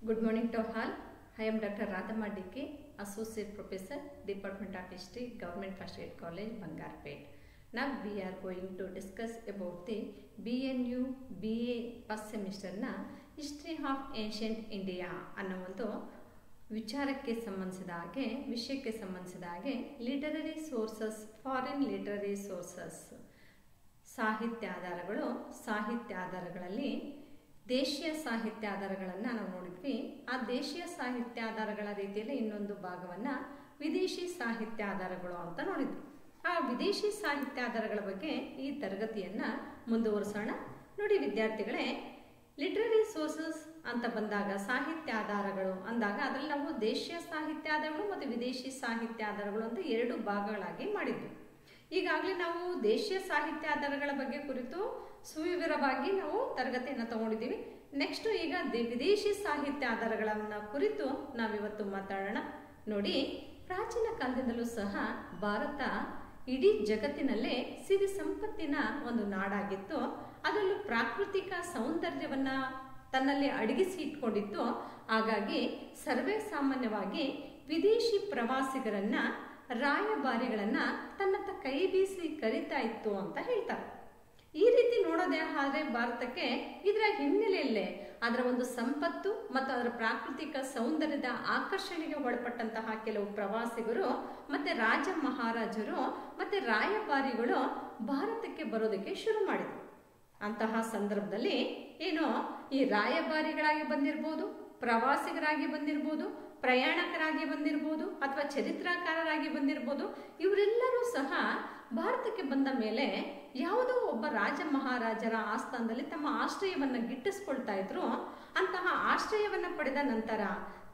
Good morning to all. I am Dr. Radhamma DK, Associate Professor, Department of History, Government First Aid College, Bangarpet. Now we are going to discuss about the BNU BA first semester na History of Ancient India ಅನ್ನೋ ಒಂದು ವಿಚಾರಕ್ಕೆ ಸಂಬಂಧಿಸಿದ ಹಾಗೆ ವಿಷಯಕ್ಕೆ ಸಂಬಂಧಿಸಿದ ಹಾಗೆ literary sources foreign literary sources ಸಾಹಿತ್ಯ ಆಧಾರಗಳು ಸಾಹಿತ್ಯ ಆಧಾರಗಳಲ್ಲಿ ದೇಶೀಯ ಸಾಹಿತ್ಯ ಆಧಾರಗಳನ್ನು ನಾವು ನೋಡಿದ್ವಿ. ಆ ದೇಶೀಯ ಸಾಹಿತ್ಯ ಆಧಾರಗಳ ರೀತಿಯಲ್ಲಿ ಇನ್ನೊಂದು ಭಾಗವನ್ನು ವಿದೇಶಿ ಸಾಹಿತ್ಯ ಆಧಾರಗಳು ಅಂತ ನೋಡಿದ್ವಿ. ಆ ವಿದೇಶಿ ಸಾಹಿತ್ಯ ಆಧಾರಗಳ ಬಗ್ಗೆ ಈ ತರಗತಿಯನ್ನು ಮುಂದುವರಿಸೋಣ. ನೋಡಿ ವಿದ್ಯಾರ್ಥಿಗಳೇ, ಲಿಟ್ರರಿ ಸೋರ್ಸಸ್ ಅಂತ ಬಂದಾಗ ಸಾಹಿತ್ಯ ಆಧಾರಗಳು ಅಂದಾಗ ಅದರಲ್ಲಿ ನಾವು ದೇಶೀಯ ಸಾಹಿತ್ಯ ಆಧಾರಗಳು ಮತ್ತು ವಿದೇಶಿ ಸಾಹಿತ್ಯ ಆಧಾರಗಳು ಅಂತ ಎರಡು ಭಾಗಗಳಾಗಿ ಮಾಡಿದ್ವಿ. ಈಗಾಗಲೇ ನಾವು ದೇಶೀಯ ಸಾಹಿತ್ಯ ಆಧಾರಗಳ ಬಗ್ಗೆ ಕುರಿತು ಸುವಿವರವಾಗಿ ನಾವು ತರಗತಿಯನ್ನು ತಗೊಂಡಿದ್ದೀವಿ. ನೆಕ್ಸ್ಟ್ ಈಗ ವಿದೇಶಿ ಸಾಹಿತ್ಯ ಆಧಾರಗಳನ್ನು ಕುರಿತು ನಾವಿವತ್ತು ಮಾತಾಡೋಣ. ನೋಡಿ, ಪ್ರಾಚೀನ ಕಾಲದಿಂದಲೂ ಸಹ ಭಾರತ ಇಡೀ ಜಗತ್ತಿನಲ್ಲೇ ಸಿರಿ ಸಂಪತ್ತಿನ ಒಂದು ನಾಡಾಗಿತ್ತು. ಅದರಲ್ಲೂ ಪ್ರಾಕೃತಿಕ ಸೌಂದರ್ಯವನ್ನ ತನ್ನಲ್ಲಿ ಅಡಗಿಸಿ ಇಟ್ಕೊಂಡಿತ್ತು. ಹಾಗಾಗಿ ಸರ್ವೇ ಸಾಮಾನ್ಯವಾಗಿ ವಿದೇಶಿ ಪ್ರವಾಸಿಗರನ್ನ ರಾಯಭಾರಿಗಳನ್ನ ತನ್ನತ್ತ ಕೈ ಬೀಸಿ ಕರೀತಾ ಇತ್ತು ಅಂತ ಹೇಳ್ತಾರೆ. ಈ ರೀತಿ ನೋಡೋದೇ ಆದ್ರೆ ಭಾರತಕ್ಕೆ ಇದರ ಹಿನ್ನೆಲೆಯಲ್ಲೇ ಅದರ ಒಂದು ಸಂಪತ್ತು ಮತ್ತು ಅದರ ಪ್ರಾಕೃತಿಕ ಸೌಂದರ್ಯದ ಆಕರ್ಷಣೆಗೆ ಒಳಪಟ್ಟಂತಹ ಕೆಲವು ಪ್ರವಾಸಿಗರು ಮತ್ತೆ ರಾಜ ಮಹಾರಾಜರು ಮತ್ತೆ ರಾಯಭಾರಿಗಳು ಭಾರತಕ್ಕೆ ಬರೋದಕ್ಕೆ ಶುರು ಮಾಡಿದರು. ಅಂತಹ ಸಂದರ್ಭದಲ್ಲಿ ಏನೋ ಈ ರಾಯಭಾರಿಗಳಾಗಿ ಬಂದಿರಬಹುದು, ಪ್ರವಾಸಿಗರಾಗಿ ಬಂದಿರಬಹುದು, ಪ್ರಯಾಣಿಕರಾಗಿ ಬಂದಿರಬಹುದು ಅಥವಾ ಚರಿತ್ರಕಾರರಾಗಿ ಬಂದಿರಬಹುದು. ಇವರೆಲ್ಲರೂ ಸಹ ಭಾರತಕ್ಕೆ ಬಂದ ಮೇಲೆ ಯಾವುದೋ ಒಬ್ಬ ರಾಜ ಮಹಾರಾಜರ ಆಸ್ಥಾನದಲ್ಲಿ ತಮ್ಮ ಆಶ್ರಯವನ್ನು ಗಿಟ್ಟಿಸ್ಕೊಳ್ತಾ ಇದ್ರು. ಅಂತಹ ಆಶ್ರಯವನ್ನು ಪಡೆದ ನಂತರ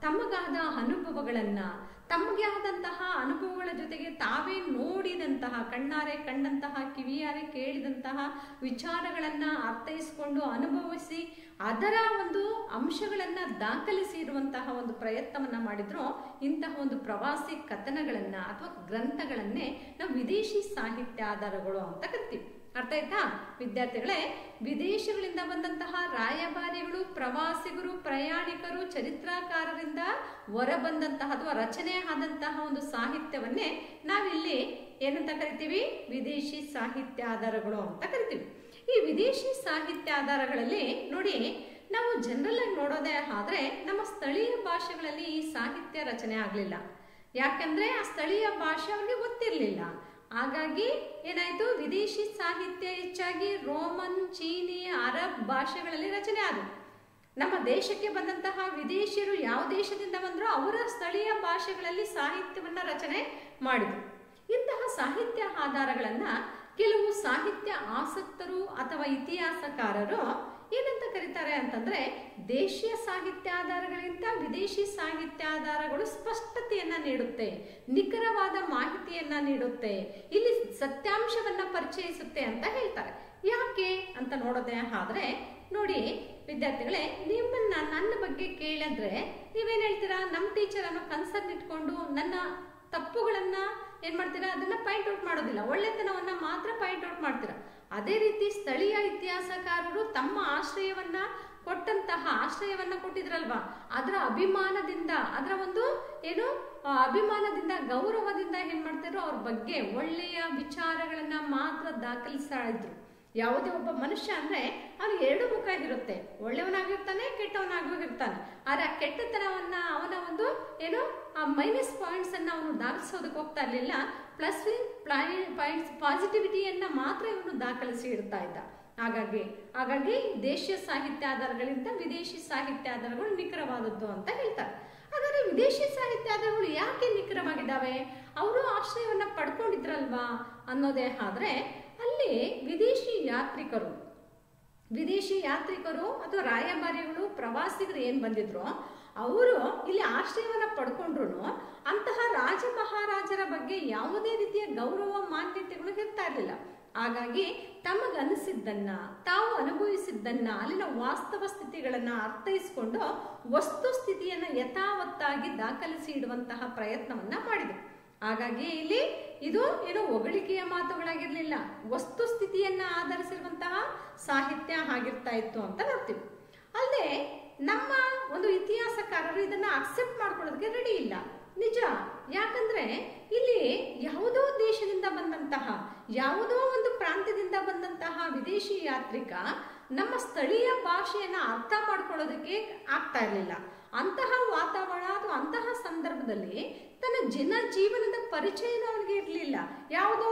ತಮಗಾದ ಅನುಭವಗಳನ್ನ ತಮಗೆ ಆದಂತಹ ಅನುಭವಗಳ ಜೊತೆಗೆ ತಾವೇ ನೋಡಿದಂತಹ ಕಣ್ಣಾರೆ ಕಂಡಂತಹ ಕಿವಿಯಾರೆ ಕೇಳಿದಂತಹ ವಿಚಾರಗಳನ್ನ ಅರ್ಥೈಸಿಕೊಂಡು ಅನುಭವಿಸಿ ಅದರ ಒಂದು ಅಂಶಗಳನ್ನ ದಾಖಲಿಸಿ ಇರುವಂತಹ ಒಂದು ಪ್ರಯತ್ನವನ್ನ ಮಾಡಿದ್ರು. ಇಂತಹ ಒಂದು ಪ್ರವಾಸಿ ಕಥನಗಳನ್ನ ಅಥವಾ ಗ್ರಂಥಗಳನ್ನೇ ನಾವು ವಿದೇಶಿ ಸಾಹಿತ್ಯ ಆಧಾರಗಳು ಅಂತ ಕರಿತೀವಿ. ಅರ್ಥ ಆಯ್ತಾ ವಿದ್ಯಾರ್ಥಿಗಳೇ? ವಿದೇಶಗಳಿಂದ ಬಂದಂತಹ ರಾಯಭಾರಿಗಳು, ಪ್ರವಾಸಿಗರು, ಪ್ರಯಾಣಿಕರು, ಚರಿತ್ರಕಾರರಿಂದ ಹೊರಬಂದಂತಹ ಅಥವಾ ರಚನೆ ಆದಂತಹ ಒಂದು ಸಾಹಿತ್ಯವನ್ನೇ ನಾವಿಲ್ಲಿ ಏನಂತ ಕರಿತೀವಿ? ವಿದೇಶಿ ಸಾಹಿತ್ಯ ಆಧಾರಗಳು ಅಂತ ಕರಿತೀವಿ. ಈ ವಿದೇಶಿ ಸಾಹಿತ್ಯ ಆಧಾರಗಳಲ್ಲಿ ನೋಡಿ, ನಾವು ಜನರಲ್ ಆಗಿ ನೋಡೋದೇ ಆದ್ರೆ ನಮ್ಮ ಸ್ಥಳೀಯ ಭಾಷೆಗಳಲ್ಲಿ ಈ ಸಾಹಿತ್ಯ ರಚನೆ ಆಗಲಿಲ್ಲ. ಯಾಕಂದ್ರೆ ಆ ಸ್ಥಳೀಯ ಭಾಷೆ ಅವ್ರಿಗೆ ಗೊತ್ತಿರಲಿಲ್ಲ. ಹಾಗಾಗಿ ಏನಾಯ್ತು, ವಿದೇಶಿ ಸಾಹಿತ್ಯ ಹೆಚ್ಚಾಗಿ ರೋಮನ್, ಚೀನಿ, ಅರಬ್ ಭಾಷೆಗಳಲ್ಲಿ ರಚನೆ ಆದವು. ನಮ್ಮ ದೇಶಕ್ಕೆ ಬಂದಂತಹ ವಿದೇಶಿಯರು ಯಾವ ದೇಶದಿಂದ ಬಂದ್ರೋ ಅವರ ಸ್ಥಳೀಯ ಭಾಷೆಗಳಲ್ಲಿ ಸಾಹಿತ್ಯವನ್ನ ರಚನೆ ಮಾಡಿದರು. ಇಂತಹ ಸಾಹಿತ್ಯ ಆಧಾರಗಳನ್ನ ಕೆಲವು ಸಾಹಿತ್ಯ ಆಸಕ್ತರು ಅಥವಾ ಇತಿಹಾಸಕಾರರು ಏನಂತ ಕರೀತಾರೆ ಅಂತಂದ್ರೆ, ದೇಶೀಯ ಸಾಹಿತ್ಯ ಆಧಾರಗಳಿಗಿಂತ ವಿದೇಶಿ ಸಾಹಿತ್ಯ ಆಧಾರಗಳು ಸ್ಪಷ್ಟತೆಯನ್ನ ನೀಡುತ್ತೆ, ನಿಖರವಾದ ಮಾಹಿತಿಯನ್ನ ನೀಡುತ್ತೆ, ಇಲ್ಲಿ ಸತ್ಯಾಂಶವನ್ನ ಪರಿಚಯಿಸುತ್ತೆ ಅಂತ ಹೇಳ್ತಾರೆ. ಯಾಕೆ ಅಂತ ನೋಡೋದೇ ಆದ್ರೆ ನೋಡಿ ವಿದ್ಯಾರ್ಥಿಗಳೇ, ನಿಮ್ಮನ್ನ ನನ್ನ ಬಗ್ಗೆ ಕೇಳಿದ್ರೆ ನೀವೇನ್ ಹೇಳ್ತೀರಾ? ನಮ್ಮ ಟೀಚರ್ ಅನ್ನೋ ಕನ್ಸರ್ನ್ ಇಟ್ಕೊಂಡು ನನ್ನ ತಪ್ಪುಗಳನ್ನ ಏನ್ ಮಾಡ್ತೀರಾ? ಅದನ್ನ ಪಾಯಿಂಟ್ ಔಟ್ ಮಾಡೋದಿಲ್ಲ, ಒಳ್ಳೆತನವನ್ನ ಮಾತ್ರ ಪಾಯಿಂಟ್ ಔಟ್ ಮಾಡ್ತೀರಾ. ಅದೇ ರೀತಿ ಸ್ಥಳೀಯ ಇತಿಹಾಸಕಾರರು ತಮ್ಮ ಆಶ್ರಯವನ್ನ ಕೊಟ್ಟಿದ್ರಲ್ವಾ, ಅದರ ಅಭಿಮಾನದಿಂದ, ಅದರ ಒಂದು ಏನು ಅಭಿಮಾನದಿಂದ, ಗೌರವದಿಂದ ಏನ್ ಮಾಡ್ತಿದ್ರು, ಅವ್ರ ಬಗ್ಗೆ ಒಳ್ಳೆಯ ವಿಚಾರಗಳನ್ನ ಮಾತ್ರ ದಾಖಲಿಸ್ತಾ ಇದ್ರು. ಯಾವುದೇ ಒಬ್ಬ ಮನುಷ್ಯ ಅಂದ್ರೆ ಅವನಿಗೆ ಎರಡು ಮುಖ ಇರುತ್ತೆ, ಒಳ್ಳೆಯವನಾಗಿರ್ತಾನೆ, ಕೆಟ್ಟವನಾಗಿರ್ತಾನೆ. ಆದ್ರೆ ಆ ಕೆಟ್ಟತನವನ್ನ ಅವನ ಒಂದು ಏನು ಮೈನಸ್ ಪಾಯಿಂಟ್ಸ್ ಅನ್ನ ಅವನು ದಾಖಲಿಸೋದಕ್ಕೆ ಹೋಗ್ತಾ ಇರ್ಲಿಲ್ಲ, ಪ್ಲಸ್ ಪಾಯಿಂಟ್ಸ್ ಪಾಸಿಟಿವಿಟಿಯನ್ನ ಮಾತ್ರ ಇವನು ದಾಖಲಿಸಿ ಇಡ್ತಾ ಇದ್ದ. ಹಾಗಾಗಿ ದೇಶೀಯ ಸಾಹಿತ್ಯ ಆಧಾರಗಳಿಂದ ವಿದೇಶಿ ಸಾಹಿತ್ಯ ಆಧಾರಗಳು ನಿಖರವಾದದ್ದು ಅಂತ ಹೇಳ್ತಾರೆ. ಹಾಗಾದ್ರೆ ವಿದೇಶಿ ಸಾಹಿತ್ಯ ಆಧಾರಗಳು ಯಾಕೆ ನಿಖರವಾಗಿದ್ದಾವೆ? ಅವರು ಆಶ್ರಯವನ್ನ ಪಡ್ಕೊಂಡಿದ್ರಲ್ವಾ ಅನ್ನೋದೇ ಆದ್ರೆ, ಅಲ್ಲಿ ವಿದೇಶಿ ಯಾತ್ರಿಕರು ಅಥವಾ ರಾಯಭಾರಿಗಳು, ಪ್ರವಾಸಿಗರು ಏನ್ ಬಂದಿದ್ರು ಅವರು ಇಲ್ಲಿ ಆಶ್ರಯವನ್ನ ಪಡ್ಕೊಂಡ್ರು ಅಂತಹ ರಾಜ ಮಹಾರಾಜರ ಬಗ್ಗೆ ಯಾವುದೇ ರೀತಿಯ ಗೌರವ ಮಾನ್ಯತೆಗಳು ಇರ್ತಾ ಇರಲಿಲ್ಲ. ಹಾಗಾಗಿ ತಮಗನಿಸಿದ್ದನ್ನ, ತಾವು ಅನುಭವಿಸಿದ್ದನ್ನ, ಅಲ್ಲಿನ ವಾಸ್ತವ ಸ್ಥಿತಿಗಳನ್ನ ಅರ್ಥೈಸಿಕೊಂಡು ವಸ್ತು ಸ್ಥಿತಿಯನ್ನ ಯಥಾವತ್ತಾಗಿ ದಾಖಲಿಸಿ ಇಡುವಂತಹ ಪ್ರಯತ್ನವನ್ನ ಮಾಡಿದರು. ಹಾಗಾಗಿ ಇಲ್ಲಿ ಇದು ಏನೋ ಹೊಗಳಿಕೆಯ ಮಾತುಗಳಾಗಿರ್ಲಿಲ್ಲ, ವಸ್ತು ಸ್ಥಿತಿಯನ್ನ ಆಧರಿಸಿರುವಂತಹ ಸಾಹಿತ್ಯ ಆಗಿರ್ತಾ ಇತ್ತು ಅಂತ ನೋಡ್ತೀವಿ. ಅಲ್ಲದೆ ನಮ್ಮ ಒಂದು ಇತಿಹಾಸಕಾರರು ಇದನ್ನ ಅಕ್ಸೆಪ್ಟ್ ಮಾಡ್ಕೊಳ್ಳೋದಕ್ಕೆ ರೆಡಿ ಇಲ್ಲ. ನಿಜ, ಯಾಕಂದ್ರೆ ಇಲ್ಲಿ ಯಾವುದೋ ದೇಶದಿಂದ ಬಂದಂತಹ, ಯಾವುದೋ ಒಂದು ಪ್ರಾಂತ್ಯದಿಂದ ಬಂದಂತಹ ವಿದೇಶಿ ಯಾತ್ರಿಕ ನಮ್ಮ ಸ್ಥಳೀಯ ಭಾಷೆಯನ್ನ ಅರ್ಥ ಮಾಡ್ಕೊಳ್ಳೋದಕ್ಕೆ ಆಗ್ತಾ ಇರಲಿಲ್ಲ. ಅಂತಹ ವಾತಾವರಣ ಅಥವಾ ಅಂತಹ ಸಂದರ್ಭದಲ್ಲಿ ತನ್ನ ಜೀವನದ ಪರಿಚಯನೂ ಅವನಿಗೆ ಇರಲಿಲ್ಲ. ಯಾವುದೋ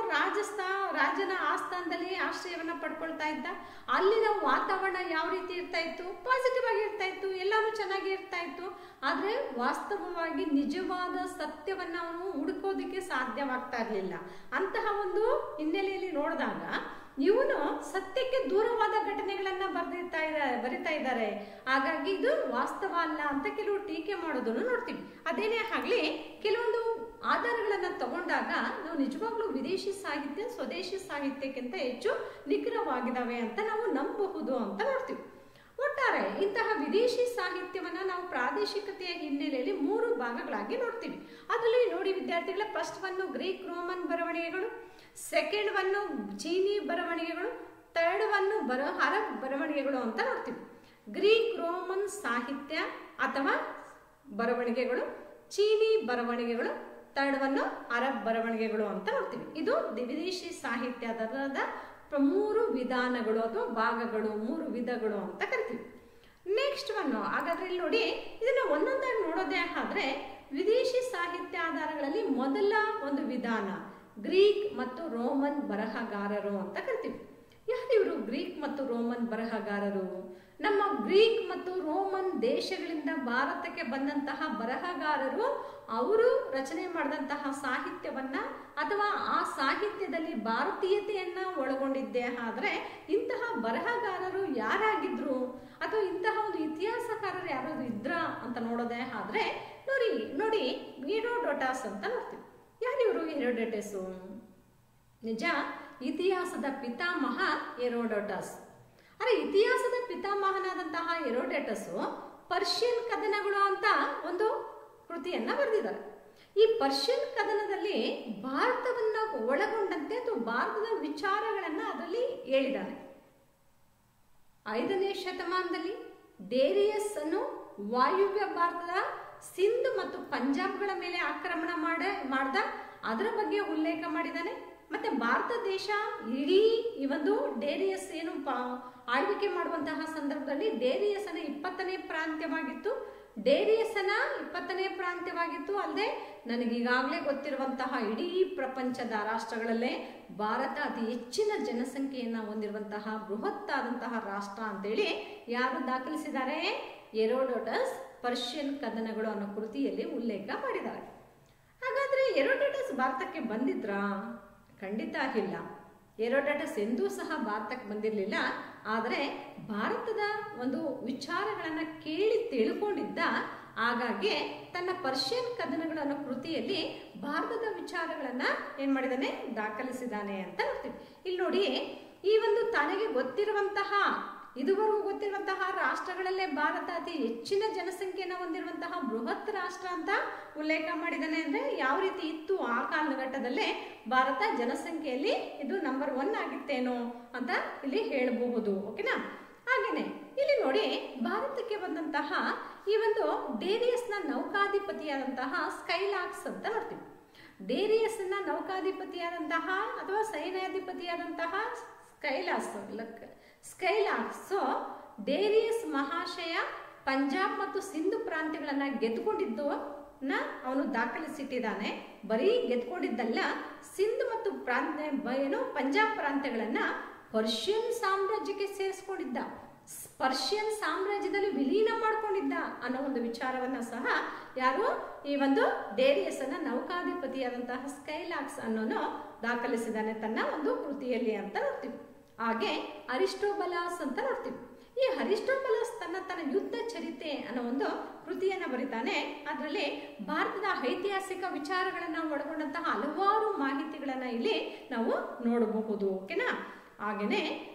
ರಾಜನ ಆಸ್ಥಾನದಲ್ಲಿ ಆಶ್ರಯವನ್ನ ಪಡ್ಕೊಳ್ತಾ ಇದ್ದ. ಅಲ್ಲಿನ ವಾತಾವರಣ ಯಾವ ರೀತಿ ಇರ್ತಾ ಇತ್ತು? ಪಾಸಿಟಿವ್ ಆಗಿ ಇರ್ತಾ ಇತ್ತು, ಎಲ್ಲಾನು ಚೆನ್ನಾಗಿ ಇರ್ತಾ ಇತ್ತು. ಆದ್ರೆ ವಾಸ್ತವವಾಗಿ ನಿಜವಾದ ಸತ್ಯವನ್ನ ಅವನು ಹುಡುಕೋದಿಕ್ಕೆ ಸಾಧ್ಯವಾಗ್ತಾ ಇರಲಿಲ್ಲ. ಅಂತಹ ಒಂದು ಹಿನ್ನೆಲೆಯಲ್ಲಿ ನೋಡಿದಾಗ ಇವನು ಸತ್ಯಕ್ಕೆ ದೂರವಾದ ಘಟನೆಗಳನ್ನ ಬರಿತಾ ಇದ್ದಾರೆ. ಹಾಗಾಗಿ ಇದು ವಾಸ್ತವ ಅಲ್ಲ ಅಂತ ಕೆಲವು ಟೀಕೆ ಮಾಡೋದನ್ನು ನೋಡ್ತೀವಿ. ಅದೇನೇ ಆಗ್ಲಿ, ಕೆಲವೊಂದು ಆಧಾರಗಳನ್ನ ತಗೊಂಡಾಗ ನಾವು ನಿಜವಾಗ್ಲೂ ವಿದೇಶಿ ಸಾಹಿತ್ಯ ಸ್ವದೇಶಿ ಸಾಹಿತ್ಯಕ್ಕಿಂತ ಹೆಚ್ಚು ನಿಖರವಾಗಿದ್ದಾವೆ ಅಂತ ನಾವು ನಂಬಬಹುದು ಅಂತ ನೋಡ್ತೀವಿ. ಒಟ್ಟಾರೆ ಇಂತಹ ವಿದೇಶಿ ಸಾಹಿತ್ಯವನ್ನ ನಾವು ಪ್ರಾದೇಶಿಕತೆಯ ಹಿನ್ನೆಲೆಯಲ್ಲಿ 3 ಭಾಗಗಳಾಗಿ ನೋಡ್ತೀವಿ. ಅದರಲ್ಲಿ ನೋಡಿ ವಿದ್ಯಾರ್ಥಿಗಳ, ಫಸ್ಟ್ ಒನ್ ಗ್ರೀಕ್ ರೋಮನ್ ಬರವಣಿಗೆಗಳು, ಸೆಕೆಂಡ್ ಒನ್ ಚೀನಿ ಬರವಣಿಗೆಗಳು, ಥರ್ಡ್ ಒನ್ ಅರಬ್ ಬರವಣಿಗೆಗಳು ಅಂತ ನೋಡ್ತೀವಿ. ಗ್ರೀಕ್ ರೋಮನ್ ಸಾಹಿತ್ಯ ಅಥವಾ ಬರವಣಿಗೆಗಳು, ಚೀನಿ ಬರವಣಿಗೆಗಳು, ಥರ್ಡ್ ಒನ್ ಅರಬ್ ಬರವಣಿಗೆಗಳು ಅಂತ ನೋಡ್ತೀವಿ. ಇದು ವಿದೇಶಿ ಸಾಹಿತ್ಯದ 3 ವಿಧಾನಗಳು ಅಥವಾ ಭಾಗಗಳು, 3 ವಿಧಗಳು ಅಂತ ಕರಿತೀವಿ. ನೆಕ್ಸ್ಟ್ ಒನ್, ಹಾಗಾದ್ರೆ ಇಲ್ಲಿ ನೋಡಿ, ಇದನ್ನ ಒಂದೊಂದಾಗಿ ನೋಡೋದೇ ಆದ್ರೆ ವಿದೇಶಿ ಸಾಹಿತ್ಯ ಆಧಾರಗಳಲ್ಲಿ ಮೊದಲ ಒಂದು ವಿಧಾನ ಗ್ರೀಕ್ ಮತ್ತು ರೋಮನ್ ಬರಹಗಾರರು ಅಂತ ಕರಿತೀವಿ. ಯಾರಿವರು ಗ್ರೀಕ್ ಮತ್ತು ರೋಮನ್ ಬರಹಗಾರರು? ನಮ್ಮ ಗ್ರೀಕ್ ಮತ್ತು ರೋಮನ್ ದೇಶಗಳಿಂದ ಭಾರತಕ್ಕೆ ಬಂದಂತಹ ಬರಹಗಾರರು ಅವರು ರಚನೆ ಮಾಡಿದಂತಹ ಸಾಹಿತ್ಯವನ್ನ ಅಥವಾ ಆ ಸಾಹಿತ್ಯದಲ್ಲಿ ಭಾರತೀಯತೆಯನ್ನ ಒಳಗೊಂಡಿದ್ದೇ ಆದ್ರೆ ಇಂತಹ ಬರಹಗಾರರು ಯಾರಾಗಿದ್ರು ಅಥವಾ ಇಂತಹ ಒಂದು ಇತಿಹಾಸಕಾರರು ಯಾರಾದ್ರು ಇದ್ರ ಅಂತ ನೋಡೋದೇ ಆದ್ರೆ ನೋಡಿ ಹೆರೋಡೋಟಸ್ ಅಂತ ನೋಡ್ತೀವಿ. ಯಾರಿವರು ಹೆರೋಡೋಟಸ್? ನಿಜ, ಇತಿಹಾಸದ ಪಿತಾಮಹ ಹೆರೋಡೋಟಸ್. ಅರೆ, ಇತಿಹಾಸದ ಪಿತಾಮಹನಾದಂತಹ ಹೆರೋಡೋಟಸ್ ಪರ್ಷಿಯನ್ ಕದನಗಳು ಅಂತ ಒಂದು ಕೃತಿಯನ್ನ ಬರೆದಿದ್ದಾರೆ. ಈ ಪರ್ಷಿಯನ್ ಕದನದಲ್ಲಿ ಭಾರತವನ್ನ ಒಳಗೊಂಡಂತೆ ಅಥವಾ ಭಾರತದ ವಿಚಾರಗಳನ್ನ ಅದರಲ್ಲಿ ಹೇಳಿದ್ದಾನೆ. 5ನೇ ಶತಮಾನದಲ್ಲಿ ಡೇರಿಯಸ್ ಅನ್ನು ವಾಯುವ್ಯ ಭಾರತದ ಸಿಂಧ್ ಮತ್ತು ಪಂಜಾಬ್ಗಳ ಮೇಲೆ ಆಕ್ರಮಣ ಮಾಡ್ದ, ಅದರ ಬಗ್ಗೆ ಉಲ್ಲೇಖ ಮಾಡಿದ್ದಾನೆ. ಮತ್ತೆ ಭಾರತ ದೇಶ ಇಡೀ ಈ ಒಂದು ಡೇರಿಯಸ್ ಏನು ಆಳ್ವಿಕೆ ಮಾಡುವಂತಹ ಸಂದರ್ಭದಲ್ಲಿ ಡೇರಿಯಸನ 20ನೇ ಪ್ರಾಂತ್ಯವಾಗಿತ್ತು. ಡೇರಿಯಸನ 20ನೇ ಪ್ರಾಂತ್ಯವಾಗಿತ್ತು ಅಲ್ಲದೆ ನನಗೀಗಾಗಲೇ ಗೊತ್ತಿರುವಂತಹ ಇಡೀ ಪ್ರಪಂಚದ ರಾಷ್ಟ್ರಗಳಲ್ಲೇ ಭಾರತ ಅತಿ ಹೆಚ್ಚಿನ ಜನಸಂಖ್ಯೆಯನ್ನ ಹೊಂದಿರುವಂತಹ ಬೃಹತ್ತಾದಂತಹ ರಾಷ್ಟ್ರ ಅಂತೇಳಿ ಯಾರು ದಾಖಲಿಸಿದ್ದಾರೆ? ಹೆರೋಡೋಟಸ್ ಪರ್ಷಿಯನ್ ಕದನಗಳು ಅನ್ನೋ ಕೃತಿಯಲ್ಲಿ ಉಲ್ಲೇಖ ಮಾಡಿದ್ದಾರೆ. ಹಾಗಾದ್ರೆ ಹೆರೋಡೋಟಸ್ ಭಾರತಕ್ಕೆ ಬಂದಿದ್ರಾ? ಖಂಡಿತ ಇಲ್ಲ. ಹೆರೋಡೋಟಸ್ ಎಂದೂ ಸಹ ಭಾರತಕ್ಕೆ ಬಂದಿರಲಿಲ್ಲ. ಆದರೆ ಭಾರತದ ಒಂದು ವಿಚಾರಗಳನ್ನ ಕೇಳಿ ತಿಳ್ಕೊಂಡಿದ್ದ. ಹಾಗಾಗಿ ತನ್ನ ಪರ್ಷಿಯನ್ ಕದನಗಳು ಅನ್ನೋ ಕೃತಿಯಲ್ಲಿ ಭಾರತದ ವಿಚಾರಗಳನ್ನ ಏನ್ ಮಾಡಿದಾನೆ? ದಾಖಲಿಸಿದಾನೆ ಅಂತ ನೋಡ್ತೀವಿ. ಇಲ್ಲಿ ನೋಡಿ, ಈ ಒಂದು ತನಗೆ ಗೊತ್ತಿರುವಂತಹ ಇದುವರೆಗೂ ಗೊತ್ತಿರುವಂತಹ ರಾಷ್ಟ್ರಗಳಲ್ಲೇ ಭಾರತ ಅತಿ ಹೆಚ್ಚಿನ ಜನಸಂಖ್ಯೆಯನ್ನು ಹೊಂದಿರುವಂತಹ ಬೃಹತ್ ರಾಷ್ಟ್ರ ಅಂತ ಉಲ್ಲೇಖ ಮಾಡಿದಾನೆ. ಅಂದ್ರೆ ಯಾವ ರೀತಿ ಇತ್ತು ಆ ಕಾಲಘಟ್ಟದಲ್ಲೇ ಭಾರತ ಜನಸಂಖ್ಯೆಯಲ್ಲಿ ಇದು ನಂಬರ್ 1 ಆಗಿತ್ತೇನೋ ಅಂತ ಇಲ್ಲಿ ಹೇಳಬಹುದು. ಓಕೆನಾ? ಹಾಗೇನೆ ಇಲ್ಲಿ ನೋಡಿ, ಭಾರತಕ್ಕೆ ಬಂದಂತಹ ಈ ಒಂದು ಡೇರಿಯಸ್ನ ನೌಕಾಧಿಪತಿಯಾದಂತಹ ಸ್ಕೈಲಾಕ್ಸ್ ಅಂತ ನೋಡ್ತೀವಿ. ಡೇರಿಯಸ್ನ ನೌಕಾಧಿಪತಿಯಾದಂತಹ ಅಥವಾ ಸೈನ್ಯಾಧಿಪತಿಯಾದಂತಹ ಸ್ಕೈಲಾಕ್ಸ್ ಡೇರಿಯಸ್ ಮಹಾಶಯ ಪಂಜಾಬ್ ಮತ್ತು ಸಿಂಧು ಪ್ರಾಂತ್ಯಗಳನ್ನ ಗೆದ್ದುಕೊಂಡಿದ್ದನ್ನ ಅವನು ದಾಖಲಿಸಿಟ್ಟಿದ್ದಾನೆ. ಬರೀ ಗೆದ್ದುಕೊಂಡಿದ್ದಲ್ಲ, ಸಿಂಧ್ ಮತ್ತು ಪಂಜಾಬ್ ಪ್ರಾಂತ್ಯಗಳನ್ನ ಪರ್ಷಿಯನ್ ಸಾಮ್ರಾಜ್ಯಕ್ಕೆ ಸೇರಿಸ್ಕೊಂಡಿದ್ದ, ಪರ್ಷಿಯನ್ ಸಾಮ್ರಾಜ್ಯದಲ್ಲಿ ವಿಲೀನ ಮಾಡ್ಕೊಂಡಿದ್ದ ಅನ್ನೋ ಒಂದು ವಿಚಾರವನ್ನ ಸಹ ಯಾರು ಈ ಒಂದು ಡೇರಿಯಸ್ ಅನ್ನ ನೌಕಾಧಿಪತಿಯಾದಂತಹ ಸ್ಕೈಲಾಕ್ಸ್ ಅನ್ನೋನು ದಾಖಲಿಸಿದ್ದಾನೆ ತನ್ನ ಒಂದು ಕೃತಿಯಲ್ಲಿ ಅಂತ ನೋಡ್ತೀವಿ. ಹಾಗೆ ಅರಿಸ್ಟೋಬಲಾಸ್ ಅಂತ ನೋಡ್ತೀವಿ. ಈ ಅರಿಸ್ಟೋಬಲಾಸ್ ತನ್ನ ಯುದ್ಧ ಚರಿತೆ ಅನ್ನೋ ಒಂದು ಕೃತಿಯನ್ನ ಬರೀತಾನೆ. ಅದರಲ್ಲಿ ಭಾರತದ ಐತಿಹಾಸಿಕ ವಿಚಾರಗಳನ್ನ ಒಳಗೊಂಡಂತಹ ಹಲವಾರು ಮಾಹಿತಿಗಳನ್ನ ಇಲ್ಲಿ ನಾವು ನೋಡಬಹುದು. ಓಕೆನಾ? ಹಾಗೇನೆ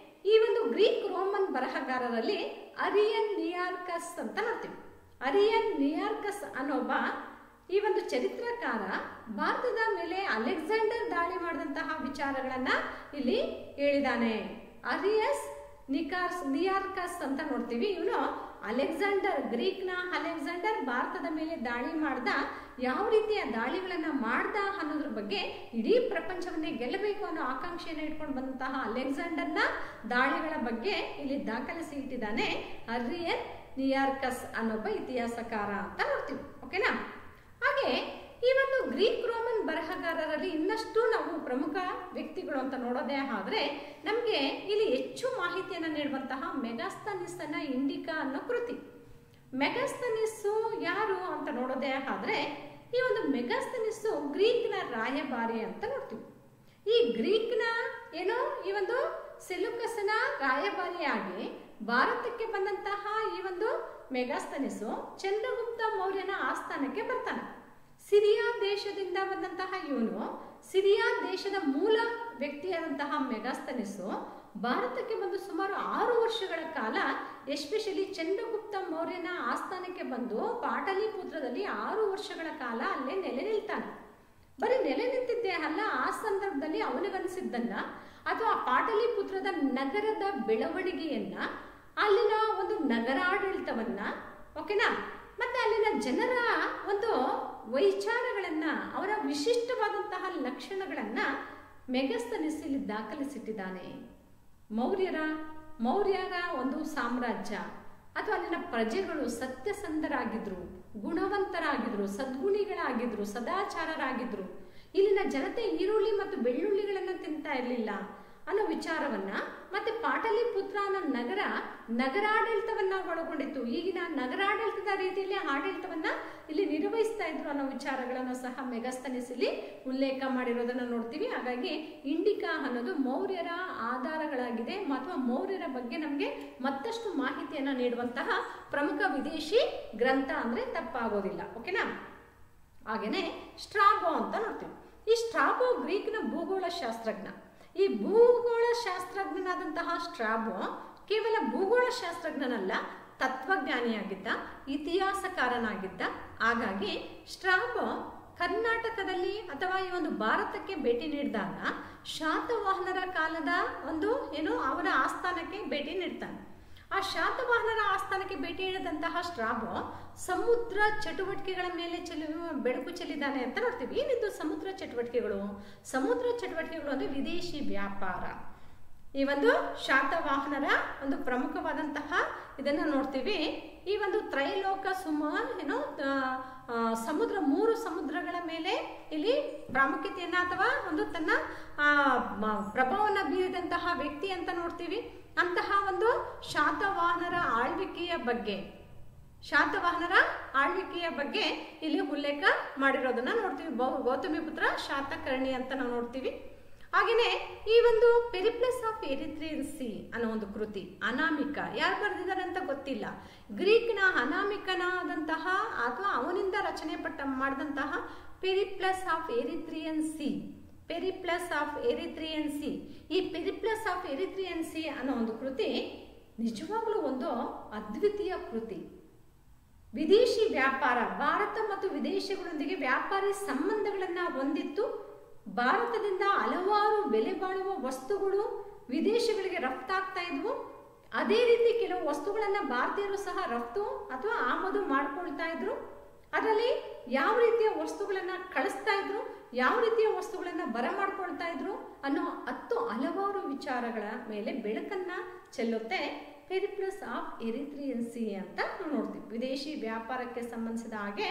ಈ ಒಂದು ಗ್ರೀಕ್ ರೋಮನ್ ಬರಹಗಾರರಲ್ಲಿ ಅರಿಯನ್ ನಿಯಾರ್ಕಸ್ ಅಂತ ನೋಡ್ತೀವಿ. ಅರಿಯನ್ ನಿಯಾರ್ಕಸ್ ಅನ್ನೊಬ್ಬ ಈ ಒಂದು ಚರಿತ್ರಕಾರ ಭಾರತದ ಮೇಲೆ ಅಲೆಕ್ಸಾಂಡರ್ ದಾಳಿ ಮಾಡಿದಂತಹ ವಿಚಾರಗಳನ್ನ ಇಲ್ಲಿ ಹೇಳಿದಾನೆ. ನಿಯಾರ್ಕಸ್ ಅಂತ ನೋಡ್ತೀವಿ. ಇವನು ಗ್ರೀಕ್ನ ಅಲೆಕ್ಸಾಂಡರ್ ಭಾರತದ ಮೇಲೆ ದಾಳಿ ಮಾಡ್ದ, ಯಾವ ರೀತಿಯ ದಾಳಿಗಳನ್ನ ಮಾಡ್ದ ಅನ್ನೋದ್ರ ಬಗ್ಗೆ ಇಡೀ ಪ್ರಪಂಚವನ್ನೇ ಗೆಲ್ಲಬೇಕು ಅನ್ನೋ ಆಕಾಂಕ್ಷೆಯನ್ನು ಇಟ್ಕೊಂಡು ಬಂದಂತಹ ಅಲೆಕ್ಸಾಂಡರ್ನ ದಾಳಿಗಳ ಬಗ್ಗೆ ಇಲ್ಲಿ ದಾಖಲಿಸಿ ಇಟ್ಟಿದ್ದಾನೆ ಅಡ್ರಿಯನ್ ನಿಯಾರ್ಕಸ್ ಅನ್ನೊಬ್ಬ ಇತಿಹಾಸಕಾರ ಅಂತ ನೋಡ್ತೀವಿ. ಓಕೆನಾ? ಹಾಗೆ ಈ ಒಂದು ಗ್ರೀಕ್ ರೋಮನ್ ಬರಹಗಾರರಲ್ಲಿ ಇನ್ನಷ್ಟು ನಾವು ಪ್ರಮುಖ ವ್ಯಕ್ತಿಗಳು ಅಂತ ನೋಡೋದೇ ಆದ್ರೆ ನಮಗೆ ಇಲ್ಲಿ ಹೆಚ್ಚು ಮಾಹಿತಿಯನ್ನು ನೀಡುವಂತಹ ಮೆಗಾಸ್ತನಿಸ್ನ ಇಂಡಿಕಾ ಅನ್ನೋ ಕೃತಿ. ಮೆಗಾಸ್ತನಿಸ್ಸು ಯಾರು ಅಂತ ನೋಡೋದೇ ಆದ್ರೆ ಈ ಒಂದು ಮೆಗಾಸ್ತನಿಸ್ಸು ಗ್ರೀಕ್ನ ರಾಯಭಾರಿ ಅಂತ ನೋಡ್ತೀವಿ. ಈ ಗ್ರೀಕ್ನ ಏನೋ ಈ ಒಂದು ಸೆಲ್ಯೂಕಸ್ನ ರಾಯಭಾರಿಯಾಗಿ ಭಾರತಕ್ಕೆ ಬಂದಂತಹ ಈ ಒಂದು ಮೆಗಾಸ್ತನಿಸ್ಸು ಚಂದ್ರಗುಪ್ತ ಮೌರ್ಯನ ಆಸ್ಥಾನಕ್ಕೆ ಬರ್ತಾನೆ. ಸಿರಿಯಾ ದೇಶದಿಂದ ಬಂದಂತಹ ಇವನು ಸಿರಿಯಾ ದೇಶದ ಮೂಲ ವ್ಯಕ್ತಿಯಾದಂತಹ ಮೆಗಾಸ್ತನಿಸ್ಸು ಭಾರತಕ್ಕೆ ಬಂದು ಸುಮಾರು 6 ವರ್ಷಗಳ ಕಾಲ ಎಸ್ಪೆಷಲಿ ಚಂದ್ರಗುಪ್ತ ಮೌರ್ಯನ ಆಸ್ಥಾನಕ್ಕೆ ಬಂದು ಪಾಟಲಿಪುತ್ರದಲ್ಲಿ 6 ವರ್ಷಗಳ ಕಾಲ ಅಲ್ಲೇ ನೆಲೆ ನಿಲ್ತಾನೆ. ಬರೀ ನೆಲೆ ನಿಂತಿದ್ದೇ ಅಲ್ಲ, ಆ ಸಂದರ್ಭದಲ್ಲಿ ಅವನಿಗನ್ಸಿದ್ದನ್ನ ಅಥವಾ ಪಾಟಲಿಪುತ್ರದ ನಗರದ ಬೆಳವಣಿಗೆಯನ್ನ, ಅಲ್ಲಿನ ಒಂದು ನಗರಾಡಳಿತವನ್ನ, ಓಕೆನಾ, ಮತ್ತೆ ಅಲ್ಲಿನ ಜನರ ಒಂದು ವಿಚಾರಗಳನ್ನ, ಅವರ ವಿಶಿಷ್ಟವಾದಂತಹ ಲಕ್ಷಣಗಳನ್ನ ಮೆಗಾಸ್ತನಿಸ್ ಇಲ್ಲಿ ದಾಖಲಿಸಿಟ್ಟಿದ್ದಾನೆ. ಮೌರ್ಯರ ಒಂದು ಸಾಮ್ರಾಜ್ಯ ಅಥವಾ ಅಲ್ಲಿನ ಪ್ರಜೆಗಳು ಸತ್ಯಸಂಧರಾಗಿದ್ರು, ಗುಣವಂತರಾಗಿದ್ರು, ಸದ್ಗುಣಿಗಳಾಗಿದ್ರು, ಸದಾಚಾರರಾಗಿದ್ರು. ಇಲ್ಲಿನ ಜನತೆ ಈರುಳ್ಳಿ ಮತ್ತು ಬೆಳ್ಳುಳ್ಳಿಗಳನ್ನ ತಿಂತಾ ಇರಲಿಲ್ಲ ಅನ್ನೋ ವಿಚಾರವನ್ನ, ಮತ್ತೆ ಪಾಟಲಿಪುತ್ರ ಅನ್ನೋ ನಗರಾಡಳಿತವನ್ನ ಒಳಗೊಂಡಿತ್ತು. ಈಗಿನ ನಗರಾಡಳಿತದ ರೀತಿಯಲ್ಲಿ ಆಡಳಿತವನ್ನ ಇಲ್ಲಿ ನಿರ್ವಹಿಸ್ತಾ ಇದ್ರು ಅನ್ನೋ ವಿಚಾರಗಳನ್ನ ಸಹ ಮೆಗಾಸ್ತನಿಸ್ ಇಲ್ಲಿ ಉಲ್ಲೇಖ ಮಾಡಿರೋದನ್ನ ನೋಡ್ತೀವಿ. ಹಾಗಾಗಿ ಇಂಡಿಕಾ ಅನ್ನೋದು ಮೌರ್ಯರ ಆಧಾರಗಳಾಗಿದೆ ಅಥವಾ ಮೌರ್ಯರ ಬಗ್ಗೆ ನಮಗೆ ಮತ್ತಷ್ಟು ಮಾಹಿತಿಯನ್ನ ನೀಡುವಂತಹ ಪ್ರಮುಖ ವಿದೇಶಿ ಗ್ರಂಥ ಅಂದ್ರೆ ತಪ್ಪಾಗೋದಿಲ್ಲ. ಓಕೆನಾ? ಹಾಗೇನೆ ಸ್ಟ್ರಾಬೋ ಅಂತ ನೋಡ್ತೀವಿ. ಈ ಸ್ಟ್ರಾಬೋ ಗ್ರೀಕ್ನ ಭೂಗೋಳ ಶಾಸ್ತ್ರಜ್ಞ. ಈ ಭೂಗೋಳ ಶಾಸ್ತ್ರಜ್ಞನಾದಂತಹ ಸ್ಟ್ರಾಬೋ ಕೇವಲ ಭೂಗೋಳ ಶಾಸ್ತ್ರಜ್ಞನಲ್ಲ, ತತ್ವಜ್ಞಾನಿಯಾಗಿದ್ದ, ಇತಿಹಾಸಕಾರನಾಗಿದ್ದ. ಹಾಗಾಗಿ ಸ್ಟ್ರಾಬೋ ಕರ್ನಾಟಕದಲ್ಲಿ ಅಥವಾ ಈ ಒಂದು ಭಾರತಕ್ಕೆ ಭೇಟಿ ನೀಡಿದಾಗ ಶಾತವಾಹನರ ಕಾಲದ ಒಂದು ಅವರ ಆಸ್ಥಾನಕ್ಕೆ ಭೇಟಿ ನೀಡ್ತಾನೆ. ಆ ಶಾತವಾಹನರ ಆಸ್ಥಾನಕ್ಕೆ ಭೇಟಿ ನೀಡಿದಂತಹ ಸ್ಟ್ರಾಬೋ ಸಮುದ್ರ ಚಟುವಟಿಕೆಗಳ ಮೇಲೆ ಬೆಳಕು ಚೆಲ್ಲಿದ್ದಾನೆ ಅಂತ ನೋಡ್ತೀವಿ. ಏನಿದ್ದು ಸಮುದ್ರ ಚಟುವಟಿಕೆಗಳು? ಸಮುದ್ರ ಚಟುವಟಿಕೆಗಳು ಅಂದ್ರೆ ವಿದೇಶಿ ವ್ಯಾಪಾರ. ಈ ಒಂದು ಶಾತವಾಹನರ ಒಂದು ಪ್ರಮುಖವಾದಂತಹ ಇದನ್ನ ನೋಡ್ತೀವಿ. ಈ ಒಂದು ತ್ರೈಲೋಕ ಸಮುದ್ರ, 3 ಸಮುದ್ರಗಳ ಮೇಲೆ ಇಲ್ಲಿ ಪ್ರಾಮುಖ್ಯತೆಯನ್ನ ಅಥವಾ ಒಂದು ತನ್ನ ಪ್ರಭಾವವನ್ನು ಬೀರಿದಂತಹ ವ್ಯಕ್ತಿ ಅಂತ ನೋಡ್ತೀವಿ. ಅಂತಹ ಒಂದು ಶಾತವಾಹನರ ಆಳ್ವಿಕೆಯ ಬಗ್ಗೆ ಇಲ್ಲಿ ಉಲ್ಲೇಖ ಮಾಡಿರೋದನ್ನ ನೋಡ್ತೀವಿ. ಗೌತಮಿಪುತ್ರ ಶಾತಕರ್ಣಿ ಅಂತ ನಾವು ನೋಡ್ತೀವಿ. ಹಾಗೇನೆ ಈ ಒಂದು ಪೆರಿಪ್ಲಸ್ ಆಫ್ ಎರಿಥ್ರಿಯನ್ ಸಿ ಅನ್ನೋ ಒಂದು ಕೃತಿ, ಅನಾಮಿಕ, ಯಾರು ಬರೆದಿದ್ದಾರೆ ಅಂತ ಗೊತ್ತಿಲ್ಲ. ಗ್ರೀಕ್ನ ಅನಾಮಿಕನಾದಂತಹ ಅಥವಾ ಅವನಿಂದ ರಚನೆ ಮಾಡಿದಂತಹ ಪೆರಿಪ್ಲಸ್ ಆಫ್ ಎರಿಥ್ರಿಯನ್ ಸಿ. ಈ ಪೆರಿಪ್ಲಸ್ ಆಫ್ ಎರಿಥ್ರಿಯನ್ ಸಿ ಅನ್ನೋ ಒಂದು ಕೃತಿ ನಿಜವಾಗ್ಲೂ ಒಂದು ಅದ್ವಿತೀಯ ಕೃತಿ. ವಿದೇಶಿ ವ್ಯಾಪಾರ, ಭಾರತ ಮತ್ತು ವಿದೇಶಗಳೊಂದಿಗೆ ವ್ಯಾಪಾರಿ ಸಂಬಂಧಗಳನ್ನ ಹೊಂದಿತ್ತು. ಭಾರತದಿಂದ ಹಲವಾರು ಬೆಲೆ ಬಾಳುವ ವಸ್ತುಗಳು ವಿದೇಶಗಳಿಗೆ ರಫ್ತಾಗ್ತಾ ಇದ್ವು. ಅದೇ ರೀತಿ ಕೆಲವು ವಸ್ತುಗಳನ್ನ ಭಾರತೀಯರು ಸಹ ರಫ್ತು ಅಥವಾ ಆಮದು ಮಾಡ್ಕೊಳ್ತಾ ಇದ್ರು. ಅದರಲ್ಲಿ ಯಾವ ರೀತಿಯ ವಸ್ತುಗಳನ್ನ ಕಳಿಸ್ತಾ ಇದ್ರು, ಯಾವ ರೀತಿಯ ವಸ್ತುಗಳನ್ನ ಬರಮಾಡ್ಕೊಳ್ತಾ ಇದ್ರು ಅನ್ನೋ ಹಲವಾರು ವಿಚಾರಗಳ ಮೇಲೆ ಬೆಳಕನ್ನ ಚೆಲ್ಲುತ್ತೆ ಪೆರಿಪ್ಲಸ್ ಆಫ್ ಎರಿಥ್ರಿಯನ್ ಸಿ ಅಂತ ನೋಡ್ತೀವಿ. ವಿದೇಶಿ ವ್ಯಾಪಾರಕ್ಕೆ ಸಂಬಂಧಿಸಿದ ಹಾಗೆ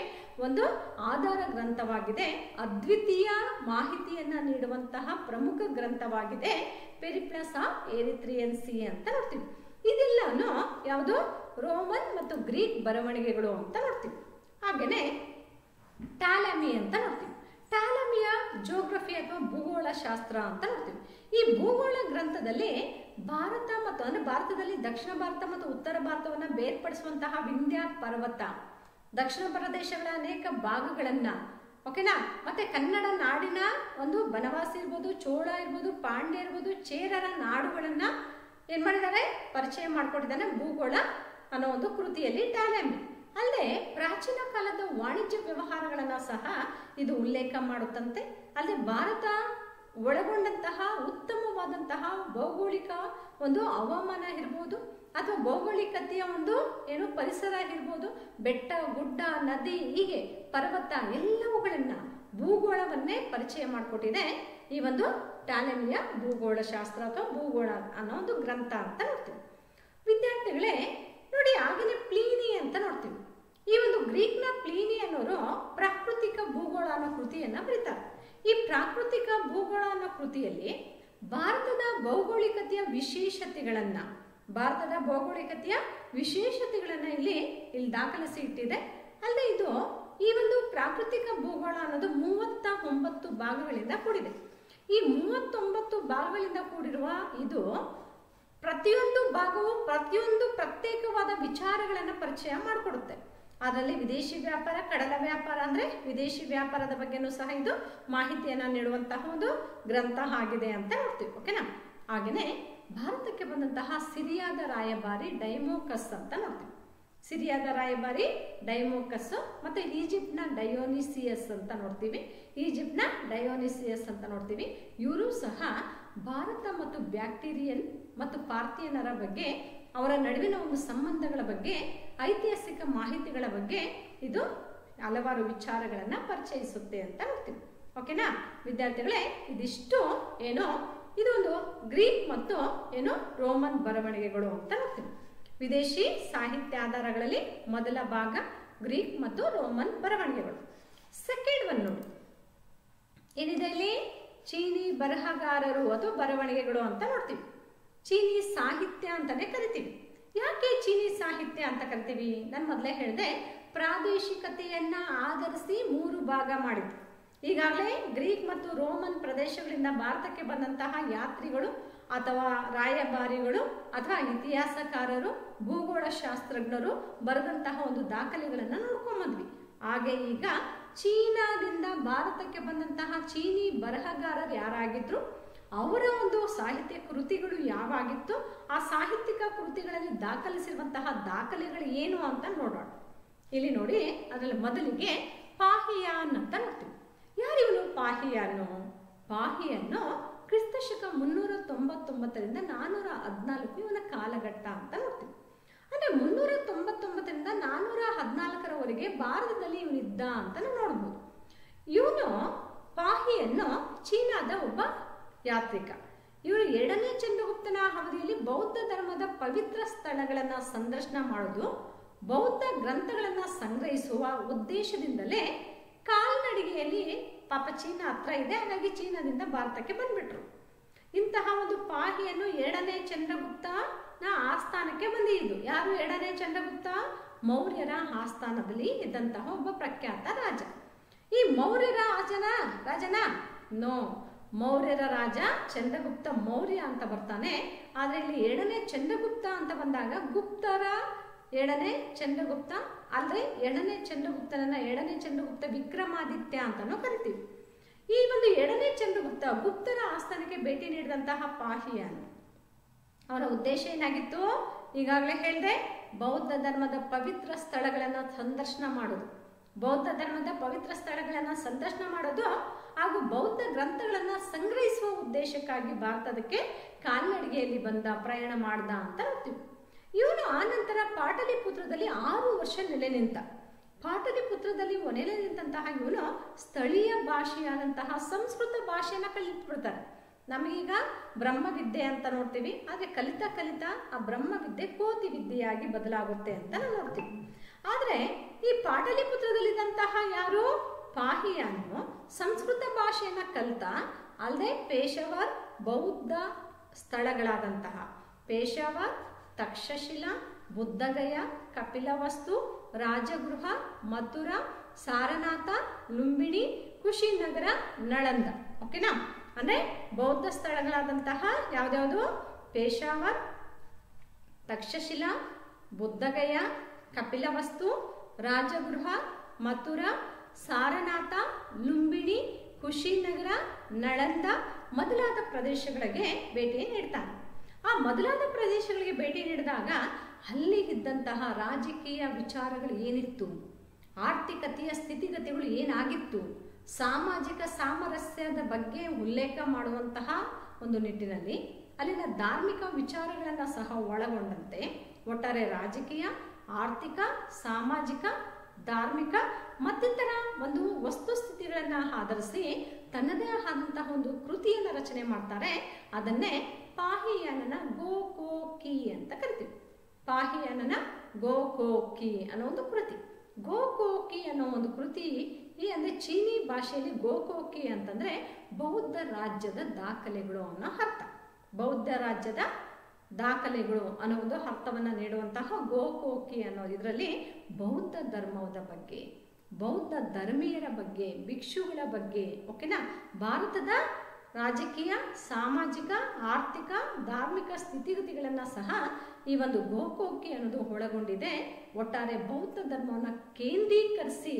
ಒಂದು ಆಧಾರ ಗ್ರಂಥವಾಗಿದೆ. ಅದ್ವಿತೀಯ ಮಾಹಿತಿಯನ್ನ ನೀಡುವಂತಹ ಪ್ರಮುಖ ಗ್ರಂಥವಾಗಿದೆ ಪೆರಿಪ್ಲಸ್ ಆಫ್ ಎರಿಥ್ರಿಯನ್ ಸಿ ಅಂತ ನೋಡ್ತೀವಿ. ಇದೆಲ್ಲನೂ ಯಾವುದು ರೋಮನ್ ಮತ್ತು ಗ್ರೀಕ್ ಬರವಣಿಗೆಗಳು ಅಂತ ನೋಡ್ತೀವಿ. ಹಾಗೇನೆ ಟಾಲಮಿ ಅಂತ ನೋಡ್ತೀವಿ. ಟಾಲಮಿಯ ಜಿಯೋಗ್ರಫಿ ಅಥವಾ ಭೂಗೋಳ ಶಾಸ್ತ್ರ ಅಂತ ನೋಡ್ತೀವಿ. ಈ ಭೂಗೋಳ ಗ್ರಂಥದಲ್ಲಿ ಭಾರತ ಮತ್ತು ಅಂದ್ರೆ ಭಾರತದಲ್ಲಿ ದಕ್ಷಿಣ ಭಾರತ ಮತ್ತು ಉತ್ತರ ಭಾರತವನ್ನ ಬೇರ್ಪಡಿಸುವಂತಹ ವಿಂಧ್ಯ ಪರ್ವತ, ದಕ್ಷಿಣ ಪ್ರದೇಶಗಳ ಅನೇಕ ಭಾಗಗಳನ್ನ, ಓಕೆನಾ, ಮತ್ತೆ ಕನ್ನಡ ನಾಡಿನ ಒಂದು ಬನವಾಸಿ ಇರ್ಬೋದು, ಚೋಳ ಇರ್ಬೋದು, ಪಾಂಡ್ಯ ಇರ್ಬೋದು, ಚೇರರ ನಾಡುಗಳನ್ನ ಏನ್ ಮಾಡಿದ್ದಾರೆ, ಪರಿಚಯ ಮಾಡ್ಕೊಟ್ಟಿದ್ದಾನೆ ಭೂಗೋಳ ಅನ್ನೋ ಒಂದು ಕೃತಿಯಲ್ಲಿ ಟಾಲಮಿ. ಅಲ್ಲದೆ ಪ್ರಾಚೀನ ಕಾಲದ ವಾಣಿಜ್ಯ ವ್ಯವಹಾರಗಳನ್ನ ಸಹ ಇದು ಉಲ್ಲೇಖ ಮಾಡುತ್ತಂತೆ. ಅಲ್ಲದೆ ಭಾರತ ಒಳಗೊಂಡಂತಹ ಉತ್ತಮವಾದಂತಹ ಭೌಗೋಳಿಕ ಒಂದು ಹವಾಮಾನ ಇರ್ಬೋದು, ಅಥವಾ ಭೌಗೋಳಿಕತೆಯ ಒಂದು ಪರಿಸರ ಇರ್ಬೋದು, ಬೆಟ್ಟ ಗುಡ್ಡ ನದಿ ಹೀಗೆ ಪರ್ವತ ಎಲ್ಲವುಗಳನ್ನ ಭೂಗೋಳವನ್ನೇ ಪರಿಚಯ ಮಾಡಿಕೊಟ್ಟಿದೆ ಈ ಒಂದು ಟಾಲೆಮಿಯ ಭೂಗೋಳ ಶಾಸ್ತ್ರ ಅಥವಾ ಭೂಗೋಳ ಅನ್ನೋ ಒಂದು ಗ್ರಂಥ ಅಂತ ನೋಡ್ತೀವಿ. ವಿದ್ಯಾರ್ಥಿಗಳೇ ನೋಡಿ, ಆಗಿನ ಪ್ಲೀನಿ ಅಂತ ನೋಡ್ತೀವಿ. ಈ ಒಂದು ಗ್ರೀಕ್ನ ಪ್ಲೀನಿ ಅನ್ನೋರು ಪ್ರಾಕೃತಿಕ ಭೂಗೋಳ ಅನ್ನೋ ಕೃತಿಯನ್ನ ಬರೀತಾರೆ. ಈ ಪ್ರಾಕೃತಿಕ ಭೂಗೋಳ ಅನ್ನೋ ಕೃತಿಯಲ್ಲಿ ಭಾರತದ ಭೌಗೋಳಿಕತೆಯ ವಿಶೇಷತೆಗಳನ್ನ ಇಲ್ಲಿ ದಾಖಲಿಸಿ ಇಟ್ಟಿದೆ. ಅಲ್ಲದೆ ಇದು ಈ ಒಂದು ಪ್ರಾಕೃತಿಕ ಭೂಗೋಳ ಅನ್ನೋದು 39 ಭಾಗಗಳಿಂದ ಕೂಡಿದೆ. ಈ 39 ಭಾಗಗಳಿಂದ ಕೂಡಿರುವ ಇದು ಪ್ರತಿಯೊಂದು ಭಾಗವು ಪ್ರತಿಯೊಂದು ಪ್ರತ್ಯೇಕವಾದ ವಿಚಾರಗಳನ್ನು ಪರಿಚಯ ಮಾಡಿಕೊಡುತ್ತೆ. ಅದರಲ್ಲಿ ವಿದೇಶಿ ವ್ಯಾಪಾರ, ಕಡಲ ವ್ಯಾಪಾರ ಅಂದ್ರೆ ವಿದೇಶಿ ವ್ಯಾಪಾರದ ಬಗ್ಗೆನೂ ಸಹ ಇದು ಮಾಹಿತಿಯನ್ನ ನೀಡುವಂತಹ ಒಂದು ಗ್ರಂಥ ಆಗಿದೆ ಅಂತ ನೋಡ್ತೀವಿ. ಓಕೆನಾ? ಹಾಗೇನೆ ಭಾರತಕ್ಕೆ ಬಂದಂತಹ ಸಿರಿಯಾದ ರಾಯಭಾರಿ ಡೈಮೋಕಸ್ ಅಂತ ನೋಡ್ತೀವಿ. ಸಿರಿಯಾದ ರಾಯಭಾರಿ ಡೈಮೋಕಸ್ ಮತ್ತೆ ಈಜಿಪ್ಟ್ನ ಡಯೋನಿಸಿಯಸ್ ಅಂತ ನೋಡ್ತೀವಿ. ಇವರು ಸಹ ಭಾರತ ಮತ್ತು ಬ್ಯಾಕ್ಟೀರಿಯನ್ ಮತ್ತು ಪಾರ್ಥಿಯನರ ಬಗ್ಗೆ, ಅವರ ನಡುವಿನ ಒಂದು ಸಂಬಂಧಗಳ ಬಗ್ಗೆ, ಐತಿಹಾಸಿಕ ಮಾಹಿತಿಗಳ ಬಗ್ಗೆ ಇದು ಹಲವಾರು ವಿಚಾರಗಳನ್ನ ಪರಿಚಯಿಸುತ್ತೆ ಅಂತ ನೋಡ್ತೀವಿ. ಓಕೆನಾ ವಿದ್ಯಾರ್ಥಿಗಳೇ? ಇದಿಷ್ಟು ಇದೊಂದು ಗ್ರೀಕ್ ಮತ್ತು ರೋಮನ್ ಬರವಣಿಗೆಗಳು ಅಂತ ನೋಡ್ತೀವಿ. ವಿದೇಶಿ ಸಾಹಿತ್ಯ ಆಧಾರಗಳಲ್ಲಿ ಮೊದಲ ಭಾಗ ಗ್ರೀಕ್ ಮತ್ತು ರೋಮನ್ ಬರವಣಿಗೆಗಳು. ಸೆಕೆಂಡ್ ಒನ್ ನೋಡಿ, ಏನಿದೆ ಇಲ್ಲಿ? ಚೀನಿ ಬರಹಗಾರರು ಅಥವಾ ಬರವಣಿಗೆಗಳು ಅಂತ ನೋಡ್ತೀವಿ. ಚೀನಿ ಸಾಹಿತ್ಯ ಅಂತಾನೆ ಕರಿತೀವಿ. ಯಾಕೆ ಚೀನಿ ಸಾಹಿತ್ಯ ಅಂತ ಕರಿತೀವಿ? ನಾನು ಮೊದಲೇ ಹೇಳಿದೆ, ಪ್ರಾದೇಶಿಕತೆಯನ್ನ ಆಧರಿಸಿ 3 ಭಾಗ ಮಾಡಿದ್ರು. ಈಗಾಗಲೇ ಗ್ರೀಕ್ ಮತ್ತು ರೋಮನ್ ಪ್ರದೇಶಗಳಿಂದ ಭಾರತಕ್ಕೆ ಬಂದಂತಹ ಯಾತ್ರಿಗಳು ಅಥವಾ ರಾಯಭಾರಿಗಳು ಅಥವಾ ಇತಿಹಾಸಕಾರರು, ಭೂಗೋಳ ಶಾಸ್ತ್ರಜ್ಞರು ಬರೆದಂತಹ ಒಂದು ದಾಖಲೆಗಳನ್ನು ನೋಡ್ಕೊಂಡ್ಬಂದ್ವಿ. ಹಾಗೆ ಈಗ ಚೀನಾದಿಂದ ಭಾರತಕ್ಕೆ ಬಂದಂತಹ ಚೀನಿ ಬರಹಗಾರರು ಯಾರಾಗಿದ್ರು, ಅವರ ಒಂದು ಸಾಹಿತ್ಯ ಕೃತಿಗಳು ಯಾವಾಗಿತ್ತು, ಆ ಸಾಹಿತ್ಯಿಕ ಕೃತಿಗಳಲ್ಲಿ ದಾಖಲಿಸಿರುವಂತಹ ದಾಖಲೆಗಳು ಏನು ಅಂತ ನೋಡೋಣ. ಇಲ್ಲಿ ನೋಡಿ, ಅದರಲ್ಲಿ ಮೊದಲಿಗೆ ಪಾಹಿಯಾನ್ ಅಂತ ನೋಡ್ತೀವಿ. ಯಾರಿವನು ಪಾಹಿಯನ್ನು? ಕ್ರಿಸ್ತಶಕ 399ರಿಂದ 414 ಇವನ ಕಾಲಘಟ್ಟ ಅಂತ ನೋಡ್ತೀವಿ. ಅಂದ್ರೆ 399ರಿಂದ 414ರವರೆಗೆ ಭಾರತದಲ್ಲಿ ಇವನಿದ್ದ ಅಂತ ನೋಡ್ಬೋದು. ಇವನು ಪಾಹಿಯನ್ನು ಚೀನಾದ ಒಬ್ಬ ಯಾತ್ರಿಕ. ಇವರು 2ನೇ ಚಂದ್ರಗುಪ್ತನ ಅವಧಿಯಲ್ಲಿ ಬೌದ್ಧ ಧರ್ಮದ ಪವಿತ್ರ ಸ್ಥಳಗಳನ್ನ ಸಂದರ್ಶನ ಮಾಡೋದು, ಬೌದ್ಧ ಗ್ರಂಥಗಳನ್ನ ಸಂಗ್ರಹಿಸುವ ಉದ್ದೇಶದಿಂದಲೇ ಕಾಲ್ನಡಿಗೆಯಲ್ಲಿ, ಪಾಪ ಚೀನಾ ಹತ್ರ ಇದೆ, ಹಾಗಾಗಿ ಚೀನಾದಿಂದ ಭಾರತಕ್ಕೆ ಬಂದ್ಬಿಟ್ರು. ಇಂತಹ ಒಂದು ಪಾಹಿಯನ್ನು 2ನೇ ಚಂದ್ರಗುಪ್ತನ ಆಸ್ಥಾನಕ್ಕೆ ಬಂದಿದ್ದು. ಯಾರು 2ನೇ ಚಂದ್ರಗುಪ್ತ? ಮೌರ್ಯರ ಆಸ್ಥಾನದಲ್ಲಿ ಇದ್ದಂತಹ ಒಬ್ಬ ಪ್ರಖ್ಯಾತ ರಾಜ. ಈ ಮೌರ್ಯರ ರಾಜನ ನೋ, ಮೌರ್ಯರ ರಾಜ ಚಂದ್ರಗುಪ್ತ ಮೌರ್ಯ ಅಂತ ಬರ್ತಾನೆ. ಆದ್ರೆ ಇಲ್ಲಿ 2ನೇ ಚಂದ್ರಗುಪ್ತ ಅಂತ ಬಂದಾಗ ಗುಪ್ತರ 2ನೇ ಚಂದ್ರಗುಪ್ತ ಅಲ್ಲದೆ 2ನೇ ಚಂದ್ರಗುಪ್ತನನ್ನ 2ನೇ ಚಂದ್ರಗುಪ್ತ ವಿಕ್ರಮಾದಿತ್ಯ ಅಂತಾನೂ ಕರಿತೀವಿ. ಈ ಒಂದು 2ನೇ ಚಂದ್ರಗುಪ್ತ ಗುಪ್ತರ ಆಸ್ಥಾನಕ್ಕೆ ಭೇಟಿ ನೀಡಿದಂತಹ ಪಾಹಿಯಾನ್, ಅವರ ಉದ್ದೇಶ ಏನಾಗಿತ್ತು? ಈಗಾಗಲೇ ಹೇಳಿದೆ, ಬೌದ್ಧ ಧರ್ಮದ ಪವಿತ್ರ ಸ್ಥಳಗಳನ್ನ ಸಂದರ್ಶನ ಮಾಡೋದು, ಹಾಗೂ ಬೌದ್ಧ ಗ್ರಂಥಗಳನ್ನ ಸಂಗ್ರಹಿಸುವ ಉದ್ದೇಶಕ್ಕಾಗಿ ಭಾರತಕ್ಕೆ ಕಾಲ್ನಡಿಗೆಯಲ್ಲಿ ಪ್ರಯಾಣ ಮಾಡ್ದ ಅಂತ ನೋಡ್ತೀವಿ. ಇವನು ಆನಂತರ ಪಾಟಲಿಪುತ್ರದಲ್ಲಿ 6 ವರ್ಷ ನೆಲೆ ನಿಂತ. ಪಾಟಲಿಪುತ್ರದಲ್ಲಿ ನೆಲೆ ನಿಂತಹ ಇವನು ಸ್ಥಳೀಯ ಭಾಷೆಯಾದಂತಹ ಸಂಸ್ಕೃತ ಭಾಷೆಯನ್ನ ಕಲಿತ್ಬಿಡ್ತಾರೆ. ನಮಗೀಗ ಬ್ರಹ್ಮವಿದ್ಯೆ ಅಂತ ನೋಡ್ತೀವಿ, ಆದ್ರೆ ಕಲಿತಾ ಆ ಬ್ರಹ್ಮವಿದ್ಯೆ ಕೋತಿ ವಿದ್ಯೆಯಾಗಿ ಬದಲಾಗುತ್ತೆ ಅಂತ ನಾವು ನೋಡ್ತೀವಿ. ಆದ್ರೆ ಈ ಪಾಟಲಿಪುತ್ರದಲ್ಲಿದ್ದಂತಹ ಯಾರು ಪಾಹಿಯಾನು ಸಂಸ್ಕೃತ ಭಾಷೆಯನ್ನ ಕಲಿತ, ಅಲ್ಲದೆ ಪೇಶಾವರ್ ಬೌದ್ಧ ಸ್ಥಳಗಳಾದಂತಹ ಪೇಶಾವರ್, ತಕ್ಷಶಿಲಾ, ಬುದ್ಧಗಯ, ಕಪಿಲವಸ್ತು, ರಾಜಗೃಹ, ಮಥುರಾ, ಸಾರನಾಥ, ಲುಂಬಿನಿ, ಕುಶಿನಗರ, ನಳಂದ. ಓಕೆನಾ? ಅಂದ್ರೆ ಬೌದ್ಧ ಸ್ಥಳಗಳಾದಂತಹ ಯಾವ್ದ್ಯಾವುದು? ಪೇಶಾವರ್, ತಕ್ಷಶಿಲಾ, ಬುದ್ಧಗಯ, ಕಪಿಲವಸ್ತು, ರಾಜಗೃಹ, ಮಥುರಾ, ಸಾರನಾಥ, ಲುಂಬಿನಿ, ಕುಶಿನಗರ, ನಳಂದ ಮೊದಲಾದ ಪ್ರದೇಶಗಳಿಗೆ ಭೇಟಿ ನೀಡ್ತಾನೆ. ಆ ಮೊದಲಾದ ಪ್ರದೇಶಗಳಿಗೆ ಭೇಟಿ ನೀಡಿದಾಗ ಅಲ್ಲಿ ಇದ್ದಂತಹ ರಾಜಕೀಯ ವಿಚಾರಗಳು ಏನಿತ್ತು, ಆರ್ಥಿಕತೆಯ ಸ್ಥಿತಿಗತಿಗಳು ಏನಾಗಿತ್ತು, ಸಾಮಾಜಿಕ ಸಾಮರಸ್ಯದ ಬಗ್ಗೆ ಉಲ್ಲೇಖ ಮಾಡುವಂತಹ ಒಂದು ನಿಟ್ಟಿನಲ್ಲಿ ಅಲ್ಲಿನ ಧಾರ್ಮಿಕ ವಿಚಾರಗಳನ್ನು ಸಹ ಒಳಗೊಂಡಂತೆ ಒಟ್ಟಾರೆ ರಾಜಕೀಯ, ಆರ್ಥಿಕ, ಸಾಮಾಜಿಕ, ಧಾರ್ಮಿಕ ಮತ್ತಿತರ ಒಂದು ವಸ್ತುಸ್ಥಿತಿಗಳನ್ನು ಆಧರಿಸಿ ತನ್ನದೇ ಆದಂತಹ ಒಂದು ಕೃತಿಯನ್ನು ರಚನೆ ಮಾಡ್ತಾರೆ. ಅದನ್ನೇ ಪಾಹಿಯಾನನ ಗೋ ಕೋ ಕಿ ಅಂತ ಕರಿತೀವಿ. ಪಾಹಿಯಾನನ ಗೋ ಕೋ ಕಿ ಅನ್ನೋ ಒಂದು ಕೃತಿ. ಗೋ ಕೋ ಕಿ ಅನ್ನೋ ಒಂದು ಕೃತಿ ಈ ಅಂದ್ರೆ ಚೀನಿ ಭಾಷೆಯಲ್ಲಿ ಗೋ ಕೋ ಕಿ ಅಂತಂದ್ರೆ ಬೌದ್ಧ ರಾಜ್ಯದ ದಾಖಲೆಗಳು ಅನ್ನೋ ಅರ್ಥ. ಬೌದ್ಧ ರಾಜ್ಯದ ದಾಖಲೆಗಳು ಅನ್ನೋ ಒಂದು ಅರ್ಥವನ್ನು ನೀಡುವಂತಹ ಗೋ ಕೋ ಕಿ ಅನ್ನೋ ಇದರಲ್ಲಿ ಬೌದ್ಧ ಧರ್ಮದ ಬಗ್ಗೆ, ಬೌದ್ಧ ಧರ್ಮೀಯರ ಬಗ್ಗೆ, ಭಿಕ್ಷುಗಳ ಬಗ್ಗೆ, ಓಕೆನಾ, ಭಾರತದ ರಾಜಕೀಯ, ಸಾಮಾಜಿಕ, ಆರ್ಥಿಕ, ಧಾರ್ಮಿಕ ಸ್ಥಿತಿಗತಿಗಳನ್ನು ಸಹ ಈ ಒಂದು ಗೋಕೋಕಿ ಅನ್ನೋದು ಒಳಗೊಂಡಿದೆ. ಒಟ್ಟಾರೆ ಬೌದ್ಧ ಧರ್ಮವನ್ನು ಕೇಂದ್ರೀಕರಿಸಿ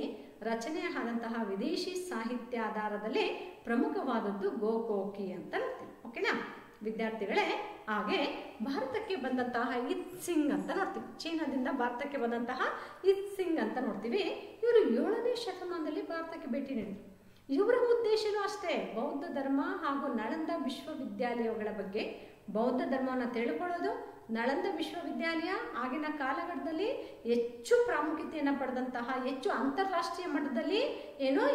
ರಚನೆ ಆದಂತಹ ವಿದೇಶಿ ಸಾಹಿತ್ಯ ಆಧಾರದಲ್ಲಿ ಪ್ರಮುಖವಾದದ್ದು ಗೋಕೋಕಿ ಅಂತ ನೋಡ್ತೀವಿ. ಓಕೆನಾ ವಿದ್ಯಾರ್ಥಿಗಳೇ, ಹಾಗೆ ಭಾರತಕ್ಕೆ ಬಂದಂತಹ ಇತ್ಸಿಂಗ್ ಅಂತ ನೋಡ್ತೀವಿ. ಚೀನಾದಿಂದ ಭಾರತಕ್ಕೆ ಬಂದಂತಹ ಇತ್ಸಿಂಗ್ ಅಂತ ನೋಡ್ತೀವಿ. ಇವರು 7ನೇ ಶತಮಾನದಲ್ಲಿ ಭಾರತಕ್ಕೆ ಭೇಟಿ ನೀಡಿದರು. ಇವರ ಉದ್ದೇಶನೂ ಅಷ್ಟೇ, ಬೌದ್ಧ ಧರ್ಮ ಹಾಗೂ ನಳಂದ ವಿಶ್ವವಿದ್ಯಾಲಯಗಳ ಬಗ್ಗೆ ಬೌದ್ಧ ಧರ್ಮವನ್ನು ತಿಳ್ಕೊಳ್ಳೋದು. ನಳಂದ ವಿಶ್ವವಿದ್ಯಾಲಯ ಆಗಿನ ಕಾಲಘಟ್ಟದಲ್ಲಿ ಹೆಚ್ಚು ಪ್ರಾಮುಖ್ಯತೆಯನ್ನು ಪಡೆದಂತಹ, ಹೆಚ್ಚು ಅಂತಾರಾಷ್ಟ್ರೀಯ ಮಟ್ಟದಲ್ಲಿ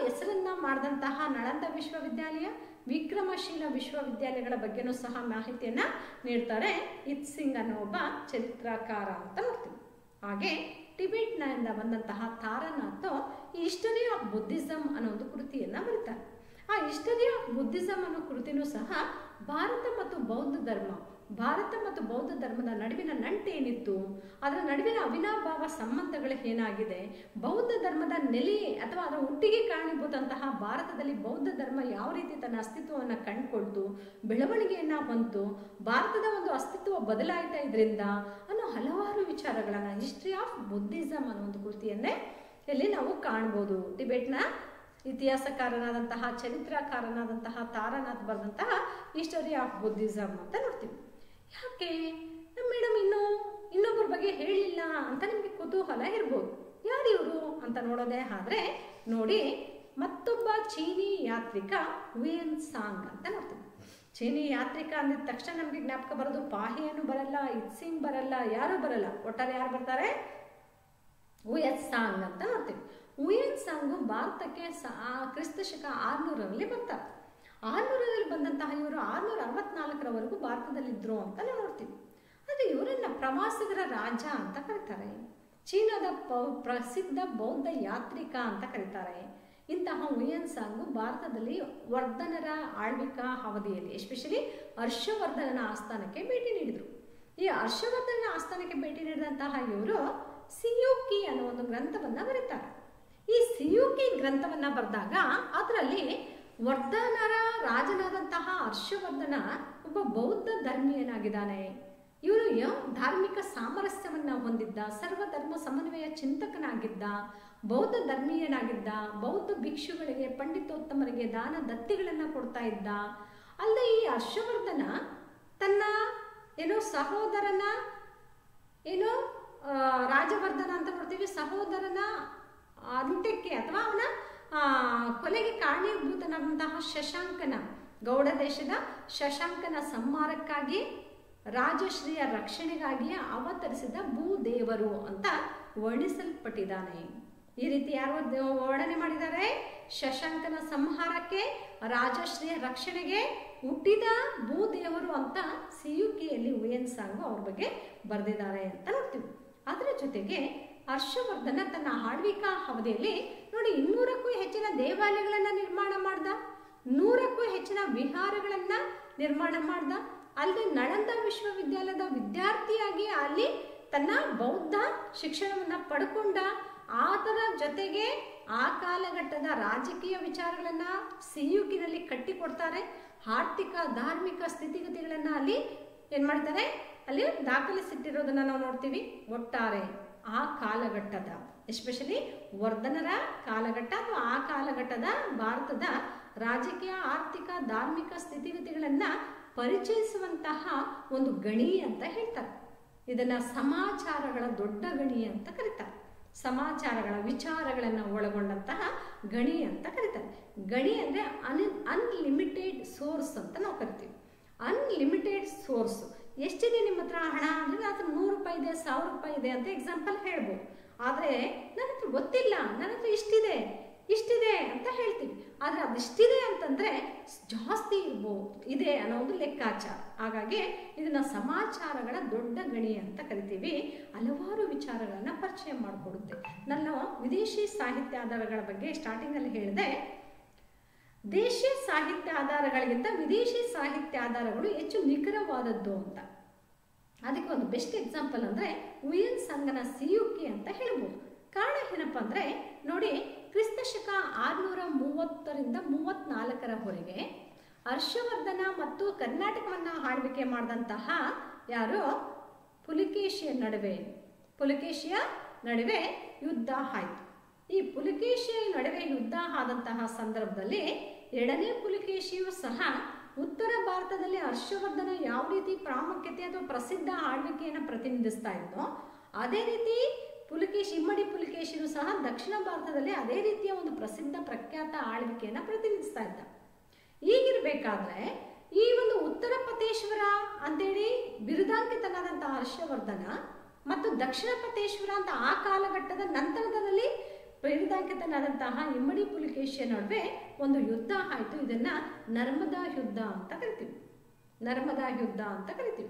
ಹೆಸರನ್ನ ಮಾಡಿದಂತಹ ನಳಂದ ವಿಶ್ವವಿದ್ಯಾಲಯ, ವಿಕ್ರಮಶೀಲ ವಿಶ್ವವಿದ್ಯಾಲಯಗಳ ಬಗ್ಗೆನೂ ಸಹ ಮಾಹಿತಿಯನ್ನು ನೀಡ್ತಾರೆ ಇತ್ಸಿಂಗ್ ಅನ್ನೋ ಒಬ್ಬ ಚರಿತ್ರಕಾರ ಅಂತ ನೋಡ್ತೀವಿ. ಹಾಗೆ ಟಿಬೆಟ್ನಿಂದ ಬಂದಂತಹ ತಾರಾನಾಥ್ ಈ ಹಿಸ್ಟರಿ ಆಫ್ ಬುದ್ಧಿಸಮ್ ಅನ್ನೋ ಒಂದು ಕೃತಿಯನ್ನು ಬರೀತಾರೆ. ಆ ಹಿಸ್ಟರಿ ಆಫ್ ಬುದ್ಧಿಸಮ್ ಅನ್ನೋ ಕೃತಿನೂ ಸಹ ಭಾರತ ಮತ್ತು ಬೌದ್ಧ ಧರ್ಮದ ನಡುವಿನ ನಂಟೇನಿತ್ತು, ಅದರ ನಡುವಿನ ಅವಿನಾಭಾವ ಸಂಬಂಧಗಳು ಏನಾಗಿದೆ, ಬೌದ್ಧ ಧರ್ಮದ ನೆಲೆ ಅಥವಾ ಅದರ ಹುಟ್ಟಿಗೆ ಕಾರಣೀಭೂತಂತಹ ಭಾರತದಲ್ಲಿ ಬೌದ್ಧ ಧರ್ಮ ಯಾವ ರೀತಿ ತನ್ನ ಅಸ್ತಿತ್ವವನ್ನು ಕಂಡುಕೊಳ್ತು, ಬೆಳವಣಿಗೆಯನ್ನು ಬಂತು, ಭಾರತದ ಒಂದು ಅಸ್ತಿತ್ವ ಬದಲಾಯಿತಾ ಇದರಿಂದ ಅನ್ನೋ ಹಲವಾರು ವಿಚಾರಗಳನ್ನು ಹಿಸ್ಟ್ರಿ ಆಫ್ ಬುದ್ಧಿಸಮ್ ಅನ್ನೋ ಒಂದು ಕೃತಿಯನ್ನೇ ಇಲ್ಲಿ ನಾವು ಕಾಣ್ಬೋದು. ಟಿಬೆಟ್ನ ಇತಿಹಾಸಕಾರನಾದಂತಹ, ಚರಿತ್ರಕಾರನಾದಂತಹ ತಾರಾನಾಥ್ ಬರೆದಂತಹ ಹಿಸ್ಟರಿ ಆಫ್ ಬುದ್ಧಿಸಮ್ ಅಂತ ನೋಡ್ತೀವಿ. ಯಾಕೆ ಮೇಡಮ್ ಇನ್ನೊಬ್ಬರ ಬಗ್ಗೆ ಹೇಳಿಲ್ಲ ಅಂತ ನಿಮಗೆ ಕುತೂಹಲ ಇರ್ಬೋದು. ಯಾರು ಇವರು ಅಂತ ನೋಡೋದೇ ಆದ್ರೆ ನೋಡಿ, ಮತ್ತೊಬ್ಬ ಚೀನಿ ಯಾತ್ರಿಕ ಹುಯೆನ್ ಸಾಂಗ್ ಅಂತ ನೋಡ್ತೀವಿ. ಚೀನಿ ಯಾತ್ರಿಕ ಅಂದಿದ ತಕ್ಷಣ ನಮಗೆ ಜ್ಞಾಪಕ ಬರೋದು ಪಾಹಿಯಾನು ಬರಲ್ಲ, ಇತ್ಸಿಂಗ್ ಬರಲ್ಲ, ಯಾರು ಬರಲ್ಲ. ಒಟ್ಟಾರೆ ಯಾರು ಬರ್ತಾರೆ? ಹುಯೆನ್ ಸಾಂಗ್ ಅಂತ ನೋಡ್ತೀವಿ. ಹುಯೆನ್ ಸಾಂಗು ಭಾರತಕ್ಕೆ ಕ್ರಿಸ್ತ ಶಕ 600ರಲ್ಲಿ ಬರ್ತಾರೆ. 600ರಲ್ಲಿ ಬಂದಂತಹ ಇವರು 664ರವರೆಗೂ ಭಾರತದಲ್ಲಿದ್ದರು ಅಂತ ನಾವು ನೋಡ್ತೀವಿ. ಆದರೆ ಇವರನ್ನ ಪ್ರವಾಸಿಗರ ರಾಜ ಅಂತ ಕರೀತಾರೆ. ಚೀನಾದ ಪ್ರಸಿದ್ಧ ಬೌದ್ಧ ಯಾತ್ರಿಕ ಅಂತ ಕರೀತಾರೆ. ಇಂತಹ ಹುಯೆನ್ ಸಾಂಗು ಭಾರತದಲ್ಲಿ ವರ್ಧನರ ಆಳ್ವಿಕಾ ಅವಧಿಯಲ್ಲಿ, ಎಸ್ಪೆಷಲಿ ಹರ್ಷವರ್ಧನನ ಆಸ್ಥಾನಕ್ಕೆ ಭೇಟಿ ನೀಡಿದರು. ಈ ಹರ್ಷವರ್ಧನನ ಆಸ್ಥಾನಕ್ಕೆ ಭೇಟಿ ನೀಡಿದಂತಹ ಇವರು ಸಿಯುಕಿ ಅನ್ನೋ ಒಂದು ಗ್ರಂಥವನ್ನು ಬರೀತಾರೆ. ಈ ಸಿಯುಕಿ ಗ್ರಂಥವನ್ನು ಬರೆದಾಗ ಅದರಲ್ಲಿ ವರ್ಧನರ ರಾಜನಾದಂತಹ ಹರ್ಷವರ್ಧನ ಒಬ್ಬ ಬೌದ್ಧ ಧರ್ಮೀಯನಾಗಿದ್ದಾನೆ. ಇವನು ಧಾರ್ಮಿಕ ಸಾಮರಸ್ಯವನ್ನು ಹೊಂದಿದ್ದ, ಸರ್ವಧರ್ಮ ಸಮನ್ವಯ ಚಿಂತಕನಾಗಿದ್ದ, ಬೌದ್ಧ ಧರ್ಮೀಯನಾಗಿದ್ದ, ಬೌದ್ಧ ಭಿಕ್ಷುಗಳಿಗೆ, ಪಂಡಿತೋತ್ತಮರಿಗೆ ದಾನ ದತ್ತಿಗಳನ್ನು ಕೊಡ್ತಾ ಇದ್ದ. ಅಲ್ಲದೆ ಈ ಹರ್ಷವರ್ಧನ ತನ್ನ ಸಹೋದರನ ರಾಜವರ್ಧನ ಅಂತ ನೋಡ್ತೀವಿ, ಸಹೋದರನ ಅಂತ್ಯಕ್ಕೆ ಅಥವಾ ಅವನ ಕೊಲೆಗೆ ಕಾರಣೀಭೂತನಾದಂತಹ ಶಶಾಂಕನ, ಗೌಡ ದೇಶದ ಶಶಾಂಕನ ಸಂಹಾರಕ್ಕಾಗಿ, ರಾಜಶ್ರೀಯ ರಕ್ಷಣೆಗಾಗಿ ಅವತರಿಸಿದ ಭೂದೇವರು ಅಂತ ವರ್ಣಿಸಲ್ಪಟ್ಟಿದ್ದಾನೆ. ಈ ರೀತಿ ಯಾರು ವರ್ಣನೆ ಮಾಡಿದ್ದಾರೆ? ಶಶಾಂಕನ ಸಂಹಾರಕ್ಕೆ, ರಾಜಶ್ರೀಯ ರಕ್ಷಣೆಗೆ ಹುಟ್ಟಿದ ಭೂದೇವರು ಅಂತ ಸಿಯುಕಿಯಲ್ಲಿ ಹುಯೆನ್ ಸಾಂಗ್ ಅವ್ರ ಬಗ್ಗೆ ಬರೆದಿದ್ದಾರೆ ಅಂತ ನೋಡ್ತೀವಿ. ಅದರ ಜೊತೆಗೆ ಹರ್ಷವರ್ಧನ ತನ್ನ ಆಳ್ವಿಕಾ ಅವಧಿಯಲ್ಲಿ ನೋಡಿ 200ಕ್ಕೂ ಹೆಚ್ಚಿನ ದೇವಾಲಯಗಳನ್ನು ನಿರ್ಮಾಣ ಮಾಡ್ದ, 100ಕ್ಕೂ ಹೆಚ್ಚಿನ ವಿಹಾರಗಳನ್ನ ನಿರ್ಮಾಣ ಮಾಡ್ದ. ಅಲ್ಲದೆ ನಳಂದ ವಿಶ್ವವಿದ್ಯಾಲಯದ ವಿದ್ಯಾರ್ಥಿಯಾಗಿ ಅಲ್ಲಿ ತನ್ನ ಬೌದ್ಧ ಶಿಕ್ಷಣವನ್ನ ಪಡ್ಕೊಂಡ. ಅದರ ಜೊತೆಗೆ ಆ ಕಾಲಘಟ್ಟದ ರಾಜಕೀಯ ವಿಚಾರಗಳನ್ನ ಸಿಯುಕಿನಲ್ಲಿ ಕಟ್ಟಿಕೊಡ್ತಾರೆ. ಆರ್ಥಿಕ ಧಾರ್ಮಿಕ ಸ್ಥಿತಿಗತಿಗಳನ್ನ ಅಲ್ಲಿ ಏನ್ ಮಾಡ್ತಾರೆ, ಅಲ್ಲಿ ದಾಖಲಿಸಿಟ್ಟಿರೋದನ್ನ ನಾವು ನೋಡ್ತೀವಿ. ಒಟ್ಟಾರೆ ಆ ಕಾಲಘಟ್ಟದ, ಎಸ್ಪೆಷಲಿ ವರ್ಧನರ ಕಾಲಘಟ್ಟ ಅಥವಾ ಆ ಕಾಲಘಟ್ಟದ ಭಾರತದ ರಾಜಕೀಯ, ಆರ್ಥಿಕ, ಧಾರ್ಮಿಕ ಸ್ಥಿತಿಗತಿಗಳನ್ನ ಪರಿಚಯಿಸುವಂತಹ ಒಂದು ಗಣಿ ಅಂತ ಹೇಳ್ತಾರೆ. ಇದನ್ನ ಸಮಾಚಾರಗಳ ದೊಡ್ಡ ಗಣಿ ಅಂತ ಕರೀತಾರೆ. ಸಮಾಚಾರಗಳ ವಿಚಾರಗಳನ್ನು ಒಳಗೊಂಡಂತಹ ಗಣಿ ಅಂತ ಕರೀತಾರೆ. ಗಣಿ ಅಂದರೆ ಅನ್ಲಿಮಿಟೆಡ್ ಸೋರ್ಸ್ ಅಂತ ನಾವು ಕರಿತೀವಿ. Unlimited source. ಎಷ್ಟಿದೆ ನಿಮ್ಮ ಹತ್ರ ಹಣ ಅಂದರೆ ಅದು 100 ರೂಪಾಯಿ ಇದೆ, 1000 ರೂಪಾಯಿ ಇದೆ ಅಂತ ಎಕ್ಸಾಂಪಲ್ ಹೇಳ್ಬೋದು. ಆದರೆ ನನ್ನ ಹತ್ರ ಗೊತ್ತಿಲ್ಲ, ನನ್ನ ಹತ್ರ ಇಷ್ಟಿದೆ ಅಂತ ಹೇಳ್ತೀವಿ. ಆದರೆ ಅದಿಷ್ಟಿದೆ ಅಂತಂದರೆ ಜಾಸ್ತಿ ಇದೆ ಅನ್ನೋ ಒಂದು ಲೆಕ್ಕಾಚಾರ. ಹಾಗಾಗಿ ಇದನ್ನು ಸಮಾಚಾರಗಳ ದೊಡ್ಡ ಗಣಿ ಅಂತ ಕರಿತೀವಿ. ಹಲವಾರು ವಿಚಾರಗಳನ್ನು ಪರಿಚಯ ಮಾಡಿಕೊಡುತ್ತೆ. ನಾನು ವಿದೇಶಿ ಸಾಹಿತ್ಯ ಆಧಾರಗಳ ಬಗ್ಗೆ ಸ್ಟಾರ್ಟಿಂಗಲ್ಲಿ ಹೇಳಿದೆ. ದೇಶೀಯ ಸಾಹಿತ್ಯ ಆಧಾರಗಳಿಗಿಂತ ವಿದೇಶಿ ಸಾಹಿತ್ಯ ಆಧಾರಗಳು ಹೆಚ್ಚು ನಿಖರವಾದದ್ದು ಅಂತ. ಅದಕ್ಕೆ ಒಂದು ಬೆಸ್ಟ್ ಎಕ್ಸಾಂಪಲ್ ಅಂದರೆ ಹುಯೆನ್ ಸಾಂಗ್ನ ಸಿಯುಕಿ ಅಂತ ಹೇಳ್ಬೋದು. ಕಾರಣ ಏನಪ್ಪ ಅಂದರೆ ನೋಡಿ, ಕ್ರಿಸ್ತಶಕ 630ರಿಂದ 34ರವರೆಗೆ ಹರ್ಷವರ್ಧನ ಮತ್ತು ಕರ್ನಾಟಕವನ್ನು ಆಳ್ವಿಕೆ ಮಾಡಿದಂತಹ ಯಾರು ಪುಲಿಕೇಶಿಯ ನಡುವೆ ಯುದ್ಧ ಆಯಿತು. ಈ ಪುಲಿಕೇಶಿಯ ನಡುವೆ ಯುದ್ಧ ಆದಂತಹ ಸಂದರ್ಭದಲ್ಲಿ 2ನೇ ಪುಲಿಕೇಶಿಯು ಸಹ ಉತ್ತರ ಭಾರತದಲ್ಲಿ ಹರ್ಷವರ್ಧನ ಯಾವ ರೀತಿ ಪ್ರಾಮುಖ್ಯತೆ ಅಥವಾ ಪ್ರಸಿದ್ಧ ಆಳ್ವಿಕೆಯನ್ನು ಪ್ರತಿನಿಧಿಸ್ತಾ ಇದ್ದೋ ಅದೇ ರೀತಿ ಇಮ್ಮಡಿ ಪುಲಿಕೇಶಿಯು ಸಹ ದಕ್ಷಿಣ ಭಾರತದಲ್ಲಿ ಅದೇ ರೀತಿಯ ಒಂದು ಪ್ರಸಿದ್ಧ ಪ್ರಖ್ಯಾತ ಆಳ್ವಿಕೆಯನ್ನು ಪ್ರತಿನಿಧಿಸ್ತಾ ಇದ್ದ. ಹೀಗಿರಬೇಕಾದ್ರೆ ಈ ಒಂದು ಉತ್ತರ ಪತೇಶ್ವರ ಅಂತೇಳಿ ಬಿರುದಾಂಕಿತನಾದಂತಹ ಹರ್ಷವರ್ಧನ ಮತ್ತು ದಕ್ಷಿಣ ಪತೇಶ್ವರ ಅಂತ ಆ ಕಾಲಘಟ್ಟದ ನಂತರದಲ್ಲಿ ಬಿರುದಾಂಕಿತನಾದಂತಹ ಇಮ್ಮಡಿ ಪುಲಿಕೇಶಿಯ ನಡುವೆ ಒಂದು ಯುದ್ಧ ಆಯಿತು. ಇದನ್ನ ನರ್ಮದಾ ಯುದ್ಧ ಅಂತ ಕರಿತೀವಿ.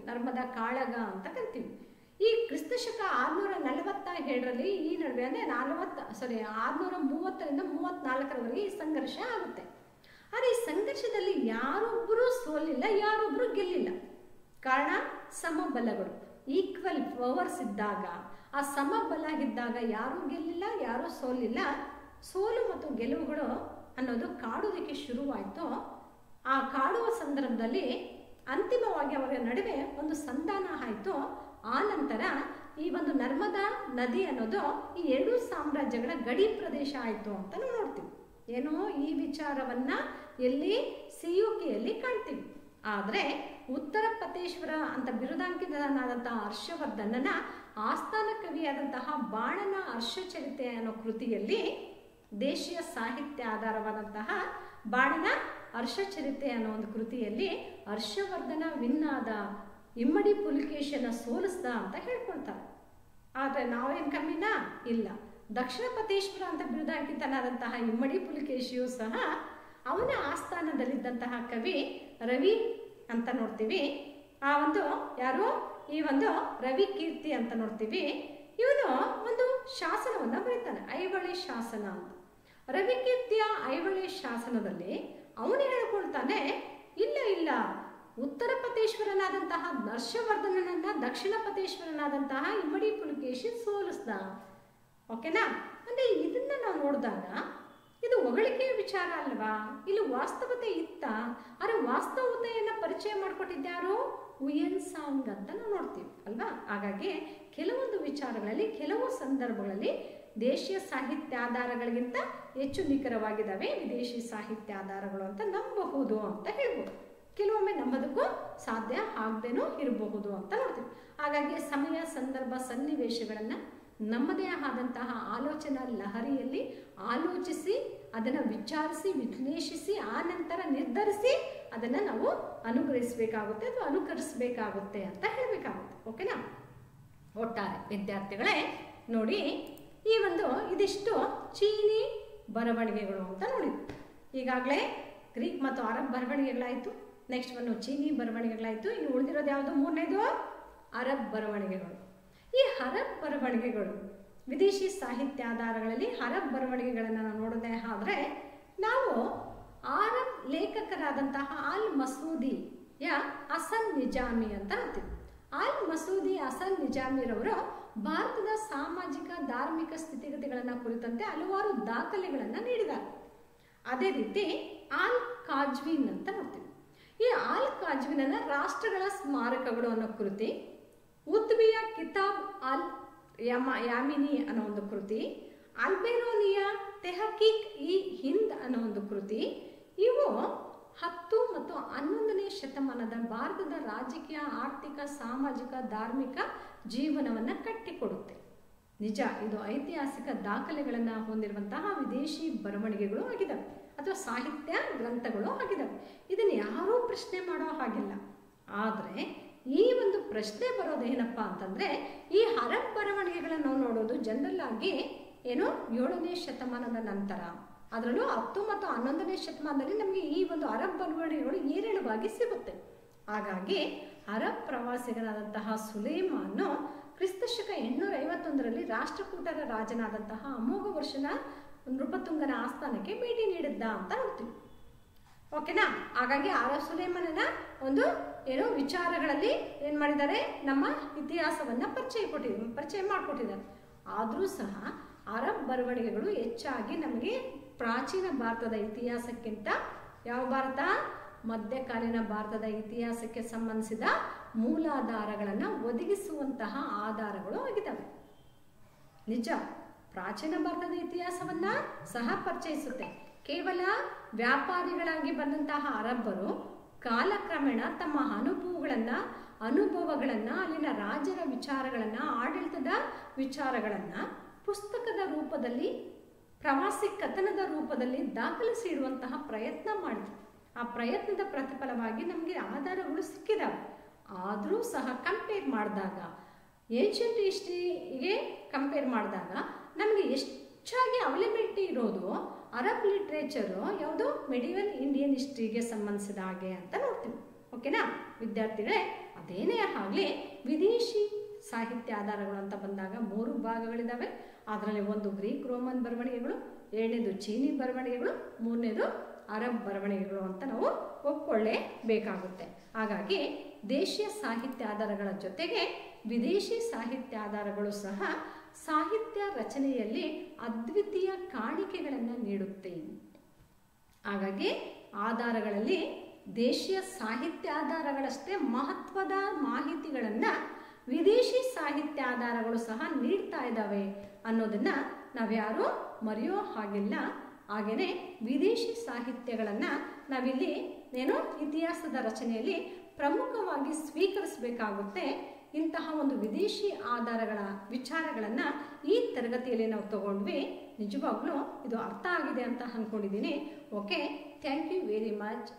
ನರ್ಮದಾ ಕಾಳಗ ಅಂತ ಕರಿತೀವಿ. ಈ ಕ್ರಿಸ್ತಶಕ 647ರಲ್ಲಿ ಈ ನಡುವೆ ಅಂದರೆ 630ರಿಂದ 34ರವರೆಗೆ ಈ ಸಂಘರ್ಷ ಆಗುತ್ತೆ. ಆದರೆ ಈ ಸಂಘರ್ಷದಲ್ಲಿ ಯಾರೊಬ್ಬರು ಸೋಲಿಲ್ಲ, ಯಾರೊಬ್ಬರು ಗೆಲ್ಲಿಲ್ಲ. ಕಾರಣ ಸಮಬಲಗಳು, ಈಕ್ವಲ್ ಪವರ್ಸ್ ಇದ್ದಾಗ, ಆ ಸಮಬಲ ಇದ್ದಾಗ ಯಾರೂ ಗೆಲ್ಲಿಲ್ಲ, ಯಾರೂ ಸೋಲಿಲ್ಲ. ಸೋಲು ಮತ್ತು ಗೆಲುವುಗಳು ಅನ್ನೋದು ಕಾಡುವುದಕ್ಕೆ ಶುರುವಾಯಿತು. ಆ ಕಾಡುವ ಸಂದರ್ಭದಲ್ಲಿ ಅಂತಿಮವಾಗಿ ಅವರ ನಡುವೆ ಒಂದು ಸಂಧಾನ ಆಯಿತು. ಆ ನಂತರ ಈ ಒಂದು ನರ್ಮದಾ ನದಿ ಅನ್ನೋದು ಈ 2 ಸಾಮ್ರಾಜ್ಯಗಳ ಗಡಿ ಪ್ರದೇಶ ಆಯಿತು ಅಂತ ನಾವು ನೋಡ್ತೀವಿ. ಏನೋ ಈ ವಿಚಾರವನ್ನ ಎಲ್ಲಿ ಸಿಯುಕಿಯಲ್ಲಿ ಕಾಣ್ತೀವಿ. ಆದರೆ ಉತ್ತರ ಪತೇಶ್ವರ ಅಂತ ಬಿರುದಾಂಕಿತನಾದಂತಹ ಹರ್ಷವರ್ಧನನ ಆಸ್ಥಾನ ಕವಿಯಾದಂತಹ ಬಾಣನ ಹರ್ಷಚರಿತೆ ಅನ್ನೋ ಕೃತಿಯಲ್ಲಿ, ದೇಶೀಯ ಸಾಹಿತ್ಯ ಆಧಾರವಾದಂತಹ ಬಾಣನ ಹರ್ಷಚರಿತೆ ಅನ್ನೋ ಒಂದು ಕೃತಿಯಲ್ಲಿ ಹರ್ಷವರ್ಧನ ವಿನ್ನಾದ ಇಮ್ಮಡಿ ಪುಲಿಕೇಶಿಯನ ಸೋಲಿಸ್ದ ಅಂತ ಹೇಳ್ಕೊಳ್ತಾರೆ. ಆದರೆ ನಾವೇನು ಕಮ್ಮಿನಾ? ಇಲ್ಲ. ದಕ್ಷಿಣ ಪತೇಶ್ವರ ಅಂತ ಬಿರುದಾಂಕಿತನಾದಂತಹ ಇಮ್ಮಡಿ ಪುಲಿಕೇಶಿಯು ಸಹ ಅವನ ಆಸ್ಥಾನದಲ್ಲಿದ್ದಂತಹ ಕವಿ ರವಿ ಅಂತ ನೋಡ್ತೀವಿ. ಆ ಒಂದು ಯಾರು ಈ ಒಂದು ರವಿ ಕೀರ್ತಿ ಅಂತ ನೋಡ್ತೀವಿ. ಇವನು ಒಂದು ಶಾಸನವನ್ನು ಬರೀತಾನೆ, ಐಹೊಳೆ ಶಾಸನ ಅಂತ. ರವಿ ಕೀರ್ತಿಯ ಐಹೊಳೆ ಶಾಸನದಲ್ಲಿ ಅವನು ಹೇಳ್ಕೊಳ್ತಾನೆ, ಇಲ್ಲ ಉತ್ತರ ಪತೇಶ್ವರನಾದಂತಹ ಹರ್ಷವರ್ಧನನನ್ನ ದಕ್ಷಿಣ ಪತೇಶ್ವರನಾದಂತಹ ಇಮ್ಮಡಿ ಪುಲಿಕೇಶಿ ಸೋಲಿಸ್ದ. ಓಕೆನಾ? ಅಂದರೆ ಇದನ್ನ ನಾವು ನೋಡಿದಾಗ ಇದು ಹೊಗಳಿಕೆಯ ವಿಚಾರ ಅಲ್ವಾ? ಇಲ್ಲಿ ವಾಸ್ತವತೆ ಇತ್ತ. ಆದರೆ ವಾಸ್ತವತೆಯನ್ನು ಪರಿಚಯ ಮಾಡಿಕೊಟ್ಟಿದ್ದಾರೋ ಹುಯೆನ್ ಸಾಂಗ್ ಅಂತ ನಾವು ನೋಡ್ತೀವಿ ಅಲ್ವಾ? ಹಾಗಾಗಿ ಕೆಲವೊಂದು ವಿಚಾರಗಳಲ್ಲಿ, ಕೆಲವು ಸಂದರ್ಭಗಳಲ್ಲಿ ದೇಶೀಯ ಸಾಹಿತ್ಯ ಆಧಾರಗಳಿಗಿಂತ ಹೆಚ್ಚು ನಿಖರವಾಗಿದ್ದಾವೆ ವಿದೇಶಿ ಸಾಹಿತ್ಯ ಆಧಾರಗಳು ಅಂತ ನಂಬಬಹುದು ಅಂತ ಹೇಳ್ಬೋದು. ಕೆಲವೊಮ್ಮೆ ನಂಬೋದಕ್ಕೂ ಸಾಧ್ಯ ಆಗದೇನೂ ಇರಬಹುದು ಅಂತ ನೋಡ್ತೀವಿ. ಹಾಗಾಗಿ ಸಮಯ, ಸಂದರ್ಭ, ಸನ್ನಿವೇಶಗಳನ್ನು ನಮ್ಮದೇ ಆದಂತಹ ಆಲೋಚನಾ ಲಹರಿಯಲ್ಲಿ ಆಲೋಚಿಸಿ, ಅದನ್ನು ವಿಚಾರಿಸಿ, ವಿಶ್ಲೇಷಿಸಿ, ಆ ನಂತರ ನಿರ್ಧರಿಸಿ ಅದನ್ನು ನಾವು ಅನುಗ್ರಹಿಸಬೇಕಾಗುತ್ತೆ ಅಥವಾ ಅನುಕರಿಸಬೇಕಾಗುತ್ತೆ ಅಂತ ಹೇಳಬೇಕಾಗುತ್ತೆ. ಓಕೆನಾ? ಒಟ್ಟಾರೆ ವಿದ್ಯಾರ್ಥಿಗಳೇ ನೋಡಿ, ಈ ಒಂದು ಇದಿಷ್ಟು ಚೀನಿ ಬರವಣಿಗೆಗಳು ಅಂತ ನೋಡಿದ್ವಿ. ಈಗಾಗಲೇ ಗ್ರೀಕ್ ಮತ್ತು ಅರಬ್ ಬರವಣಿಗೆಗಳಾಯಿತು. ನೆಕ್ಸ್ಟ್ ಒಂದು ಚೀನಿ ಬರವಣಿಗೆಗಳಾಯಿತು. ಇನ್ನು ಉಳಿದಿರೋದು ಯಾವುದು? 3ನೇದು ಅರಬ್ ಬರವಣಿಗೆಗಳು. ಈ ಅರಬ್ ಬರವಣಿಗೆಗಳು ವಿದೇಶಿ ಸಾಹಿತ್ಯ ಆಧಾರಗಳಲ್ಲಿ ಅರಬ್ ಬರವಣಿಗೆಗಳನ್ನು ನಾವು ನೋಡೋದೇ ಆದರೆ ನಾವು ಅರಬ್ ಲೇಖಕರಾದಂತಹ ಅಲ್ ಮಸೂದಿಯ ಹಸನ್ ನಿಜಾಮಿ ಅಂತ ಅಂತೀವಿ. ಅಲ್ ಮಸೂದಿ ಹಸನ್ ನಿಜಾಮಿರವರು ಭಾರತದ ಸಾಮಾಜಿಕ ಧಾರ್ಮಿಕ ಸ್ಥಿತಿಗತಿಗಳನ್ನು ಕುರಿತಂತೆ ಹಲವಾರು ದಾಖಲೆಗಳನ್ನು ನೀಡಿದ್ದಾರೆ. ಅದೇ ರೀತಿ ಆಲ್ ಕಾಜ್ವಿನ್ ಅಂತ ನೋಡ್ತೀವಿ. ಈ ಆಲ್ ಕಾಜ್ವಿನ್ನ ರಾಷ್ಟ್ರಗಳ ಸ್ಮಾರಕಗಳು ಅನ್ನೋ ಕೃತಿ, ಉತ್ಬಿಯ ಕಿತಾಬ್ ಅಲ್ ಯಾಮಿನಿ ಅನ್ನೋ ಒಂದು ಕೃತಿ, ಅಲ್ಬೇರೋನಿಯ ತೆಹಕೀಕ್ ಇ ಹಿಂದ್ ಅನ್ನೋ ಒಂದು ಕೃತಿ, ಇವು 10 ಮತ್ತು 11ನೇ ಶತಮಾನದ ಭಾರತದ ರಾಜಕೀಯ, ಆರ್ಥಿಕ, ಸಾಮಾಜಿಕ, ಧಾರ್ಮಿಕ ಜೀವನವನ್ನು ಕಟ್ಟಿಕೊಡುತ್ತೆ. ನಿಜ, ಇದು ಐತಿಹಾಸಿಕ ದಾಖಲೆಗಳನ್ನು ಹೊಂದಿರುವಂತಹ ವಿದೇಶಿ ಬರವಣಿಗೆಗಳು ಆಗಿದ್ದಾವೆ ಅಥವಾ ಸಾಹಿತ್ಯ ಗ್ರಂಥಗಳು ಆಗಿದ್ದಾವೆ. ಇದನ್ನು ಯಾರೂ ಪ್ರಶ್ನೆ ಮಾಡೋ ಹಾಗಿಲ್ಲ. ಆದರೆ ಈ ಒಂದು ಪ್ರಶ್ನೆ ಬರೋದೇನಪ್ಪ ಅಂತಂದರೆ, ಈ ಅರಬ್ ಬರವಣಿಗೆಗಳನ್ನು ನಾವು ನೋಡೋದು ಜನರಲ್ ಆಗಿ 7ನೇ ಶತಮಾನದ ನಂತರ, ಅದರಲ್ಲೂ 10 ಮತ್ತು 11ನೇ ಶತಮಾನದಲ್ಲಿ ನಮಗೆ ಈ ಒಂದು ಅರಬ್ ಬರವಣಿಗೆಗಳು ಹೇರಳವಾಗಿ ಸಿಗುತ್ತೆ. ಹಾಗಾಗಿ ಅರಬ್ ಪ್ರವಾಸಿಗರಾದಂತಹ ಸುಲೇಮಾನು ಕ್ರಿಸ್ತಶಕ 851ರಲ್ಲಿ ರಾಷ್ಟ್ರಕೂಟರ ರಾಜನಾದಂತಹ ಅಮೋಘ ವರ್ಷನ ನೃಪತುಂಗನ ಆಸ್ಥಾನಕ್ಕೆ ಭೇಟಿ ನೀಡಿದ್ದ ಅಂತ ನೋಡ್ತೀವಿ. ಓಕೆನಾ? ಹಾಗಾಗಿ ಅರಬ್ ಸುಲೇಮಾನನ ಒಂದು ವಿಚಾರಗಳಲ್ಲಿ ಏನು ಮಾಡಿದ್ದಾರೆ, ನಮ್ಮ ಇತಿಹಾಸವನ್ನು ಪರಿಚಯ ಮಾಡಿಕೊಟ್ಟಿದ್ದಾರೆ. ಆದರೂ ಸಹ ಅರಬ್ ಬರವಣಿಗೆಗಳು ಹೆಚ್ಚಾಗಿ ನಮಗೆ ಪ್ರಾಚೀನ ಭಾರತದ ಇತಿಹಾಸಕ್ಕಿಂತ ಯಾವ ಭಾರತ, ಮಧ್ಯಕಾಲೀನ ಭಾರತದ ಇತಿಹಾಸಕ್ಕೆ ಸಂಬಂಧಿಸಿದ ಮೂಲಾಧಾರಗಳನ್ನು ಒದಗಿಸುವಂತಹ ಆಧಾರಗಳು ಆಗಿದ್ದಾವೆ. ನಿಜ, ಪ್ರಾಚೀನ ಭಾರತದ ಇತಿಹಾಸವನ್ನ ಸಹ ಪರಿಚಯಿಸುತ್ತೆ. ಕೇವಲ ವ್ಯಾಪಾರಿಗಳಾಗಿ ಬಂದಂತಹ ಅರಬ್ಬರು ಕಾಲಕ್ರಮೇಣ ತಮ್ಮ ಅನುಭವಗಳನ್ನು ಅಲ್ಲಿನ ರಾಜರ ವಿಚಾರಗಳನ್ನು, ಆಡಳಿತದ ವಿಚಾರಗಳನ್ನು ಪುಸ್ತಕದ ರೂಪದಲ್ಲಿ, ಪ್ರವಾಸಿ ಕಥನದ ರೂಪದಲ್ಲಿ ದಾಖಲಿಸಿ ಇಡುವಂತಹ ಪ್ರಯತ್ನ ಮಾಡಿದ್ರು. ಆ ಪ್ರಯತ್ನದ ಪ್ರತಿಫಲವಾಗಿ ನಮಗೆ ಆಧಾರಗಳು ಸಿಕ್ಕಿದಾವೆ. ಆದರೂ ಸಹ ಕಂಪೇರ್ ಮಾಡಿದಾಗ, ಏನ್ಷಿಯಂಟ್ ಹಿಸ್ಟ್ರಿಗೆ ಕಂಪೇರ್ ಮಾಡಿದಾಗ ನಮಗೆ ಹೆಚ್ಚಾಗಿ ಅವೈಲಬಿಲಿಟಿ ಇರೋದು ಅರಬ್ ಲಿಟ್ರೇಚರು ಯಾವುದು, ಮೆಡಿವಲ್ ಇಂಡಿಯನ್ ಹಿಸ್ಟ್ರಿಗೆ ಸಂಬಂಧಿಸಿದ ಹಾಗೆ ಅಂತ ನೋಡ್ತೀವಿ. ಓಕೆನಾ ವಿದ್ಯಾರ್ಥಿಗಳೇ? ಅದೇನೇ ಆಗಲಿ, ವಿದೇಶಿ ಸಾಹಿತ್ಯ ಆಧಾರಗಳು ಅಂತ ಬಂದಾಗ 3 ಭಾಗಗಳಿದ್ದಾವೆ. ಅದರಲ್ಲಿ ಒಂದು ಗ್ರೀಕ್ ರೋಮನ್ ಬರವಣಿಗೆಗಳು, 2ನೇದು ಚೀನಿ ಬರವಣಿಗೆಗಳು, 3ನೇದು ಅರಬ್ ಬರವಣಿಗೆಗಳು ಅಂತ ನಾವು ಒಪ್ಕೊಳ್ಳೇಬೇಕಾಗುತ್ತೆ. ಹಾಗಾಗಿ ದೇಶೀಯ ಸಾಹಿತ್ಯ ಆಧಾರಗಳ ಜೊತೆಗೆ ವಿದೇಶಿ ಸಾಹಿತ್ಯ ಆಧಾರಗಳು ಸಹ ಸಾಹಿತ್ಯ ರಚನೆಯಲ್ಲಿ ಅದ್ವಿತೀಯ ಕಾಣಿಕೆಗಳನ್ನು ನೀಡುತ್ತೆ. ಹಾಗಾಗಿ ಆಧಾರಗಳಲ್ಲಿ ದೇಶೀಯ ಸಾಹಿತ್ಯ ಆಧಾರಗಳಷ್ಟೇ ಮಹತ್ವದ ಮಾಹಿತಿಗಳನ್ನು ವಿದೇಶಿ ಸಾಹಿತ್ಯ ಆಧಾರಗಳು ಸಹ ನೀಡ್ತಾ ಇದ್ದಾವೆ ಅನ್ನೋದನ್ನು ನಾವ್ಯಾರೂ ಮರೆಯೋ ಹಾಗಿಲ್ಲ. ಹಾಗೆಯೇ ವಿದೇಶಿ ಸಾಹಿತ್ಯಗಳನ್ನು ನಾವಿಲ್ಲಿ ಇತಿಹಾಸದ ರಚನೆಯಲ್ಲಿ ಪ್ರಮುಖವಾಗಿ ಸ್ವೀಕರಿಸಬೇಕಾಗುತ್ತೆ. ಇಂತಹ ಒಂದು ವಿದೇಶಿ ಆಧಾರಗಳ ವಿಚಾರಗಳನ್ನು ಈ ತರಗತಿಯಲ್ಲಿ ನಾವು ತಗೊಂಡ್ವಿ. ನಿಜವಾಗ್ಲೂ ಇದು ಅರ್ಥ ಆಗಿದೆ ಅಂತ ಅಂದ್ಕೊಂಡಿದ್ದೀನಿ. Okay, thank you very much.